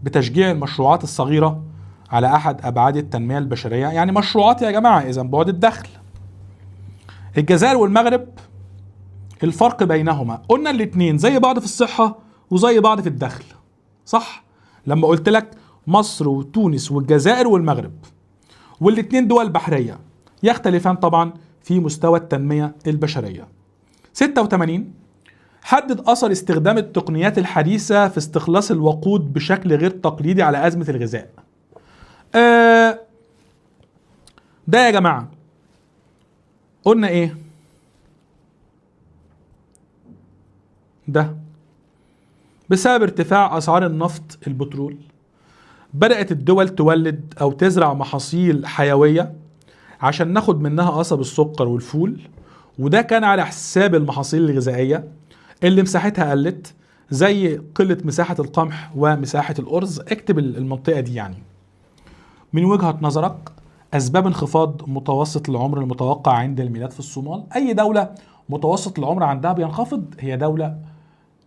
بتشجيع المشروعات الصغيرة على أحد أبعاد التنمية البشرية، يعني مشروعات يا جماعة، إذا بعد الدخل. الجزائر والمغرب، الفرق بينهما، قلنا الاتنين زي بعض في الصحة وزي بعض في الدخل، صح؟ لما قلت لك مصر وتونس والجزائر والمغرب، والاتنين دول بحرية، يختلفان طبعا في مستوى التنمية البشرية. 86 حدد أثر استخدام التقنيات الحديثة في استخلاص الوقود بشكل غير تقليدي على أزمة الغذاء. ده يا جماعة قلنا ايه؟ ده بسبب ارتفاع أسعار النفط البترول بدأت الدول تولد أو تزرع محاصيل حيوية عشان ناخد منها قصب السكر والفول، وده كان على حساب المحاصيل الغذائية اللي مساحتها قلت، زي قلة مساحة القمح ومساحة الأرز. اكتب المنطقة دي يعني. من وجهة نظرك أسباب انخفاض متوسط العمر المتوقع عند الميلاد في الصومال؟ أي دولة متوسط العمر عندها بينخفض هي دولة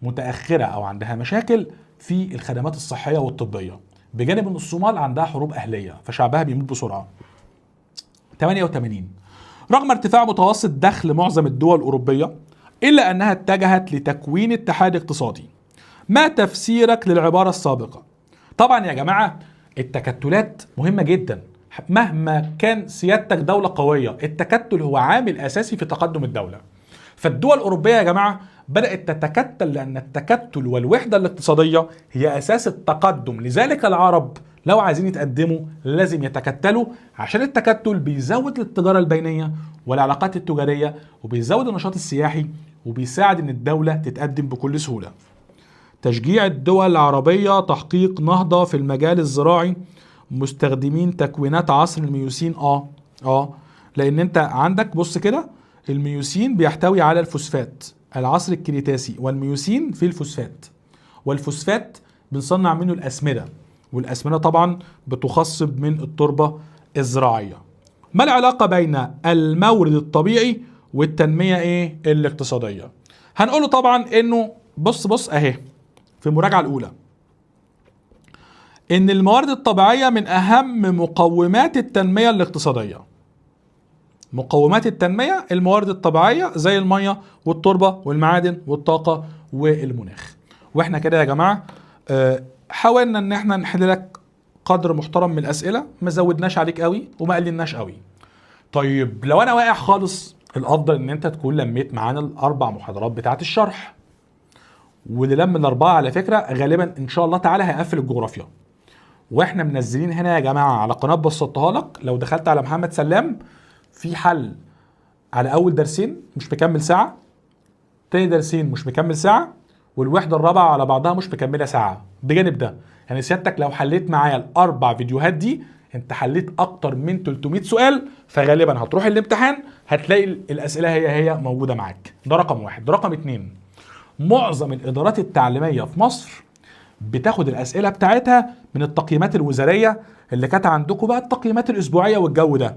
متأخرة أو عندها مشاكل في الخدمات الصحية والطبية، بجانب أن الصومال عندها حروب أهلية فشعبها بيموت بسرعة. 88 رغم ارتفاع متوسط دخل معظم الدول الأوروبية إلا أنها اتجهت لتكوين اتحاد اقتصادي. ما تفسيرك للعبارة السابقة؟ طبعا يا جماعة التكتلات مهمة جدا، مهما كان سيادتك دولة قوية التكتل هو عامل أساسي في تقدم الدولة. فالدول الأوروبية يا جماعة بدأت تتكتل لأن التكتل والوحدة الاقتصادية هي أساس التقدم. لذلك العرب لو عايزين يتقدموا لازم يتكتلوا، عشان التكتل بيزود التجارة البينية والعلاقات التجارية، وبيزود النشاط السياحي، وبيساعد ان الدولة تتقدم بكل سهولة. تشجيع الدول العربية تحقيق نهضة في المجال الزراعي مستخدمين تكوينات عصر الميوسين. لان انت عندك بص كده، الميوسين بيحتوي على الفوسفات، العصر الكريتاسي والميوسين في الفوسفات، والفوسفات بنصنع منه الأسمدة، والأسمدة طبعا بتخصب من التربة الزراعية. ما العلاقة بين المورد الطبيعي والتنمية الاقتصادية؟ هنقوله طبعا انه بص اهي في المراجعة الأولى ان الموارد الطبيعية من أهم مقومات التنمية الاقتصادية. مقومات التنمية الموارد الطبيعية زي المية والتربة والمعادن والطاقة والمناخ. واحنا كده يا جماعة حاولنا ان احنا نحل لك قدر محترم من الأسئلة، ما زودناش عليك قوي وما قللناش قوي. طيب لو انا واقع خالص، الافضل ان انت تكون لميت معانا الاربع محاضرات بتاعه الشرح، واللي لم الاربعه على فكره غالبا ان شاء الله تعالى هيقفل الجغرافيا. واحنا منزلين هنا يا جماعه على قناه بسطتها لك، لو دخلت على محمد سلام في حل على اول درسين مش مكمل ساعه، تاني درسين مش مكمل ساعه، والوحده الرابعه على بعضها مش مكمله ساعه. بجانب ده يعني سيادتك لو حليت معايا الاربع فيديوهات دي انت حليت اكتر من 300 سؤال، فغالبا هتروح الامتحان هتلاقي الاسئله هي موجوده معاك. ده رقم واحد. ده رقم اتنين، معظم الادارات التعليميه في مصر بتاخد الاسئله بتاعتها من التقييمات الوزاريه اللي كانت عندكم بقى، التقييمات الاسبوعيه والجو ده.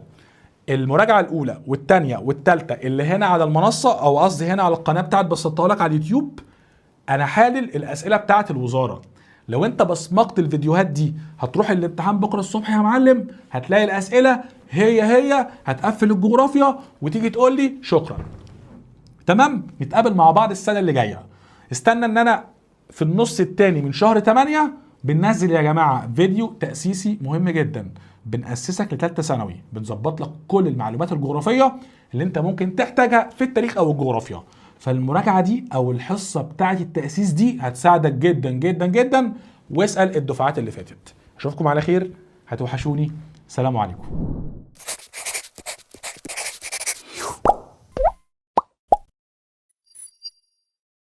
المراجعه الاولى والثانيه والثالثه اللي هنا على المنصه، او قصدي هنا على القناه بتاعت بسطتها لك على اليوتيوب، انا حالل الاسئله بتاعت الوزاره. لو انت بصمجت الفيديوهات دي هتروح الامتحان بكره الصبح يا معلم، هتلاقي الاسئله هي هتقفل الجغرافيا وتيجي تقول لي شكرا. تمام، نتقابل مع بعض السنه اللي جايه. استنى ان انا في النص الثاني من شهر 8 بننزل يا جماعه فيديو تاسيسي مهم جدا، بنأسسك لثالثه ثانوي، بنظبط لك كل المعلومات الجغرافيه اللي انت ممكن تحتاجها في التاريخ او الجغرافيا. فالمراجعه دي او الحصه بتاعه التاسيس دي هتساعدك جدا جدا جدا، واسال الدفعات اللي فاتت. اشوفكم على خير، هتوحشوني، سلام عليكم.